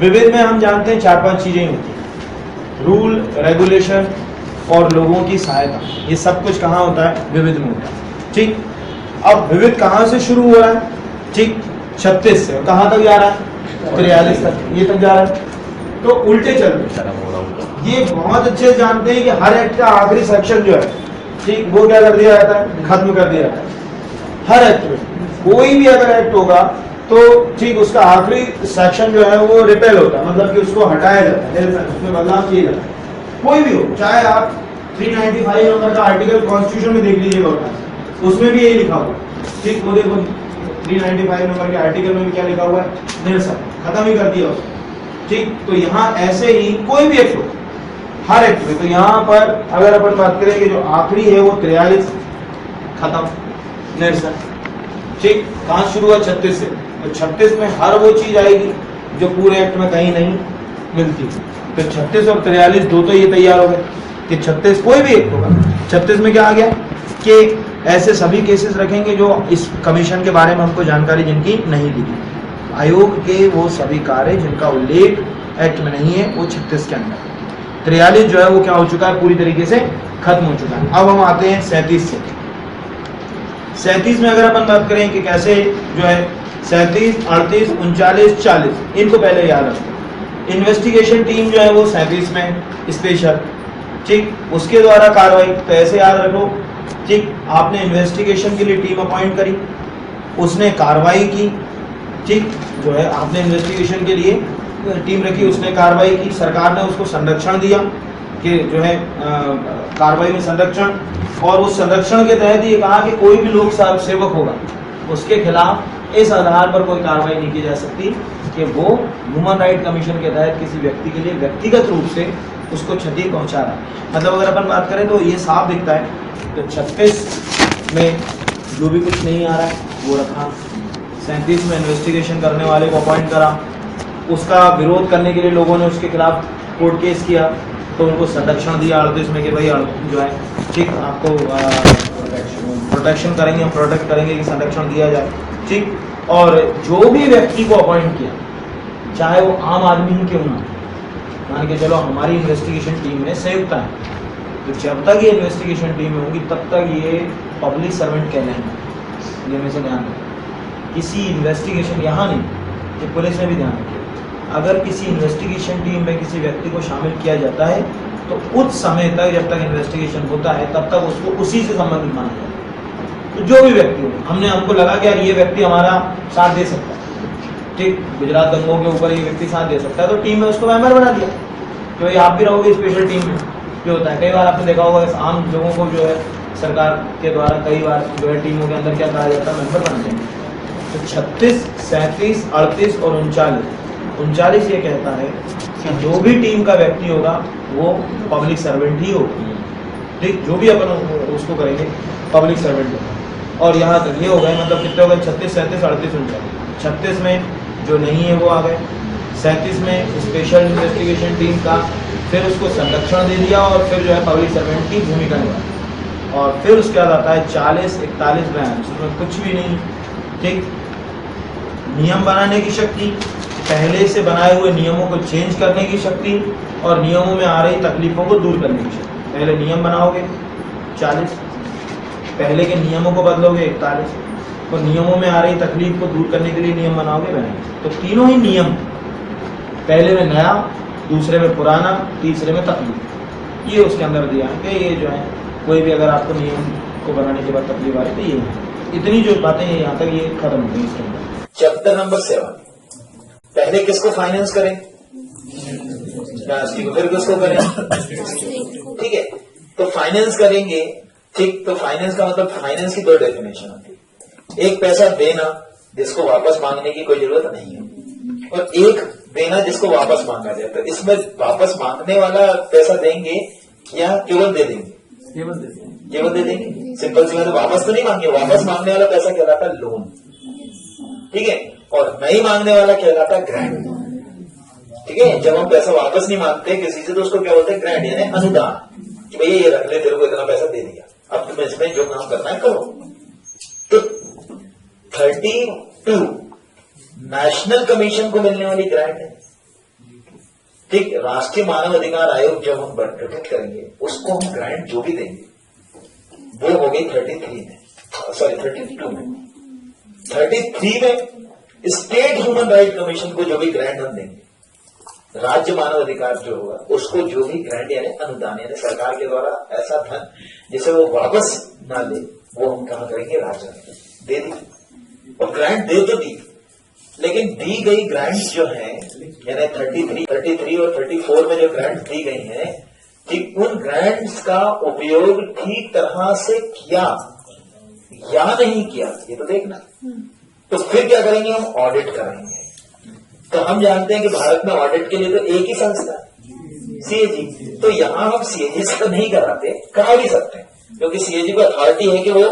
विविध में हम जानते हैं 4-5 चीजें होती हैं, रूल, रेगुलेशन और लोगों की सहायता। ये सब कुछ कहाँ होता है? विविध में होता है। ठीक, अब विविध कहाँ से शुरू हो रहा है? ठीक, 36 से कहाँ तक जा रहा है? 43 तक, ये तक जा रहा है। तो उल्टे चल रहे, ये बहुत अच्छे से जानते हैं कि हर एक्ट का आखिरी सेक्शन जो है, ठीक, वो क्या कर दिया जाता है? खत्म कर दिया जाता है। हर एक्ट में कोई भी अगर एक्ट होगा तो ठीक, उसका आखिरी सेक्शन जो है वो रिपेल होता है, मतलब कि उसको हटाया जाता है, उसमें बदलाव किया जाता है। कोई भी हो, चाहे आप 395 नंबर का आर्टिकल कॉन्स्टिट्यूशन में देख लीजिएगा, उसमें भी यही लिखा हुआ। ठीक, वो देखो 395 नंबर के आर्टिकल में भी क्या लिखा हुआ है? निरसन, खत्म ही कर दिया उसने। ठीक, तो यहाँ ऐसे ही कोई भी एक्ट हो, हर एक्ट में, तो यहाँ पर अगर अपन बात करें कि जो आखिरी है वो 43, खत्म, निरसन। ठीक, कहाँ शुरू हुआ? 36 से। तो 36 में हर वो चीज आएगी जो पूरे एक्ट में कहीं नहीं मिलती। तो 36 और 43 दो तो ये तैयार हो गए कि 36 कोई भी एक्ट होगा। 36 में क्या आ गया कि ऐसे सभी केसेस रखेंगे जो इस कमीशन के बारे में हमको जानकारी जिनकी नहीं दी गई, आयोग के वो सभी कार्य जिनका उल्लेख एक्ट में नहीं है, वो 36 के अंदर। 43 जो है वो क्या हो चुका है? पूरी तरीके से खत्म हो चुका है। अब हम आते हैं 37 से। 37 में अगर अपन बात करें कि कैसे जो है 37, 38, 39, 40, इनको पहले याद रखें। इन्वेस्टिगेशन टीम जो है वो 37 में स्पेशल, ठीक, उसके द्वारा कार्रवाई, तो ऐसे याद रखो। ठीक, आपने इन्वेस्टिगेशन के लिए टीम अपॉइंट करी, उसने कार्रवाई की, ठीक, जो है आपने इन्वेस्टिगेशन के लिए टीम रखी, उसने कार्रवाई की, सरकार ने उसको संरक्षण दिया कि जो है कार्रवाई में संरक्षण, और उस संरक्षण के तहत ये कहा कि कोई भी लोक सेवक होगा उसके खिलाफ इस आधार पर कोई कार्रवाई नहीं की जा सकती कि वो ह्यूमन राइट कमीशन के तहत किसी व्यक्ति के लिए व्यक्तिगत रूप से उसको क्षति पहुंचा रहा है। मतलब अगर अपन बात करें तो ये साफ दिखता है। तो 36 में जो भी कुछ नहीं आ रहा है वो रखा, 37 में इन्वेस्टिगेशन करने वाले को अपॉइंट करा, उसका विरोध करने के लिए लोगों ने उसके खिलाफ कोर्ट केस किया तो उनको संरक्षण दिया 38 में कि भाई जो है ठीक आपको प्रोटेक्शन करेंगे, हम प्रोटेक्ट करेंगे कि संरक्षण दिया जाए, ठीक। और जो भी व्यक्ति को अपॉइंट किया चाहे वो आम आदमी ही क्यों ना, मान के चलो हमारी इन्वेस्टिगेशन टीम में संयुक्त है, तो जब तक ये इन्वेस्टिगेशन टीम में होगी तब तक ये पब्लिक सर्वेंट कहलाएंगे। ये हमेशा ध्यान रखें, किसी इन्वेस्टिगेशन यहाँ नहीं, ये पुलिस में भी ध्यान रखें, अगर किसी इन्वेस्टिगेशन टीम में किसी व्यक्ति को शामिल किया जाता है तो उस समय तक जब तक इन्वेस्टिगेशन होता है तब तक उसको उसी से संबंधित माना जाता है। तो जो भी व्यक्ति हो, हमको लगा कि यार ये व्यक्ति हमारा साथ दे सकता है, ठीक, गुजरात दंगों के ऊपर ये व्यक्ति साथ दे सकता है, तो टीम में उसको मेंबर बना दिया। तो ये आप भी रहोगे स्पेशल टीम में। जो होता है कई बार आपने देखा होगा आम लोगों को जो है सरकार के द्वारा कई बार जो है टीमों के अंदर क्या कहा जाता है, मेंबर बन जाएंगे। तो 36, 37, 38 और 39 ये कहता है कि जो भी टीम का व्यक्ति होगा वो पब्लिक सर्वेंट ही होगा, ठीक, जो भी अपन उसको करेंगे पब्लिक सर्वेंट होगा। और यहाँ तक ये हो गए, मतलब कितने हो गए, 36, 37, 38, 39। 36 में जो नहीं है वो आ गए, 37 में स्पेशल इन्वेस्टिगेशन टीम का, फिर उसको संरक्षण दे दिया और फिर जो है पब्लिक सर्वेंट की भूमिका निभाई। और फिर उसके बाद आता है 40, 41, 42, उसमें कुछ भी नहीं, ठीक, नियम बनाने की शक्ति, पहले से बनाए हुए नियमों को चेंज करने की शक्ति और नियमों में आ रही तकलीफों को दूर करने की शक्ति। पहले नियम बनाओगे 40, पहले के नियमों को बदलोगे 41, और नियमों में आ रही तकलीफ को दूर करने के लिए नियम बनाओगे 42। तो तीनों ही नियम, पहले में नया, दूसरे में पुराना, तीसरे में तकलीफ, ये उसके अंदर दिया है कि ये जो है कोई भी अगर आपको नियम को बनाने के बाद तकलीफ आ रही तो ये है। इतनी जो बातें हैं यहाँ तक ये खत्म हो गई इसके अंदर। चैप्टर नंबर 7, पहले किसको फाइनेंस करें, राष्ट्रीय को, फिर किसको करें, ठीक है। तो फाइनेंस करेंगे, ठीक, तो फाइनेंस का मतलब फाइनेंस की दो डेफिनेशन होती है, एक पैसा देना जिसको वापस मांगने की कोई जरूरत नहीं है, और एक देना जिसको वापस मांगा जाए। तो इसमें वापस मांगने वाला पैसा देंगे या केवल दे देंगे, केवल दे देंगे, सिंपल सी बात है, वापस तो नहीं मांगे। वापस मांगने वाला पैसा कहलाता है लोन, ठीक है, और नहीं मांगने वाला कहलाता है ग्रांट, ठीक है। जब हम पैसा वापस नहीं मांगते किसी से तो उसको क्या बोलते हैं, ग्रांट, यानी अनुदान, कि भैया ये रख ले, तेरे को इतना पैसा दे दिया, अब तुम्हें इसमें जो काम करना है करो। तो 32 नेशनल कमीशन को मिलने वाली ग्रांट है, ठीक। राष्ट्रीय मानव अधिकार आयोग जब हम गठित करेंगे उसको हम ग्रांट जो भी देंगे वो हो गई 32 में। 33 में स्टेट ह्यूमन राइट कमीशन को जो भी ग्रांट हम देंगे, राज्य मानव अधिकार जो होगा उसको जो भी ग्रांट यानी अनुदान, यानी सरकार के द्वारा ऐसा धन जिसे वो वापस ना दे, वो हम कहा करेंगे राज्य दे दी। और ग्रांट दे तो दी, लेकिन दी गई ग्रांट जो है यानी 33 और 34 में जो ग्रांट दी गई है, ठीक, उन ग्रांट्स का उपयोग ठीक तरह से किया या नहीं किया ये तो देखना। तो फिर क्या करेंगे, हम ऑडिट करेंगे। तो हम जानते हैं कि भारत में ऑडिट के लिए तो एक ही संस्था है, सीएजी। तो यहां हम सीएजी से तो नहीं कराते, करा भी सकते हैं, क्योंकि सीएजी को अथॉरिटी है कि वो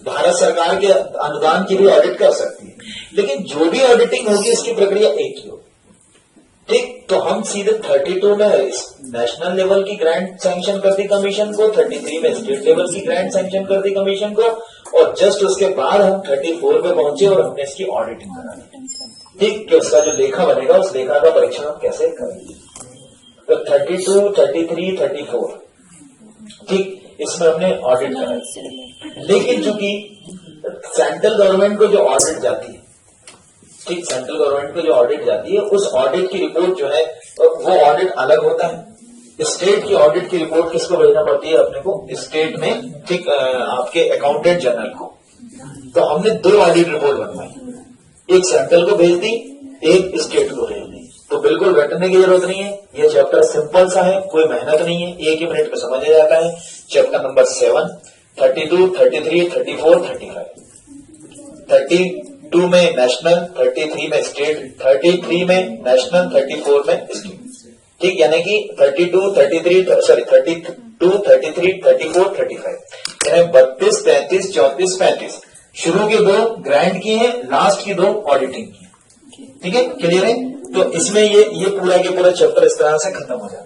भारत सरकार के अनुदान की भी ऑडिट कर सकती है, लेकिन जो भी ऑडिटिंग होगी उसकी प्रक्रिया एक ही होगी, ठीक। तो हम सीधे 32 में नेशनल लेवल की ग्रांट सैंक्शन कर दी कमीशन को, 33 में स्टेट लेवल की ग्रांट सैंक्शन कर दी कमीशन को, और जस्ट उसके बाद हम 34 में पहुंचे और हमने इसकी ऑडिटिंग करा दी, ठीक, कि उसका जो लेखा बनेगा उस लेखा का परीक्षण हम कैसे करेंगे। तो 32, 33, 34, ठीक, इसमें हमने ऑडिट करा। लेकिन चूंकि सेंट्रल गवर्नमेंट को जो ऑडिट जाती है, ठीक, सेंट्रल गवर्नमेंट को जो ऑडिट जाती है उस ऑडिट की रिपोर्ट जो है वो ऑडिट अलग होता है। स्टेट की ऑडिट की रिपोर्ट किसको भेजना पड़ती है अपने को, स्टेट में, ठीक, आपके अकाउंटेंट जनरल को। तो हमने 2 ऑडिट रिपोर्ट बनवाई, एक सेंट्रल को भेज दी, एक स्टेट को भेज दी। तो बिल्कुल रटने की जरूरत नहीं है, ये चैप्टर सिंपल सा है, कोई मेहनत नहीं है, एक ही मिनट में समझ आ जाता है। Chapter number 7, 32, 33, 34, 35। 32 में नेशनल, 33 में स्टेट, 33 में नेशनल, 34 में स्टेट। ठीक, यानी कि 32, 33 सॉरी 32, 33, 34, 35, यानी 32, 33, 34, 35। शुरू के 2 ग्रांट की हैं, लास्ट की 2 ऑडिटिंग की। ठीक है, क्लियर है? तो इसमें ये पूरा के पूरा चैप्टर इस तरह से खत्म हो जाता है।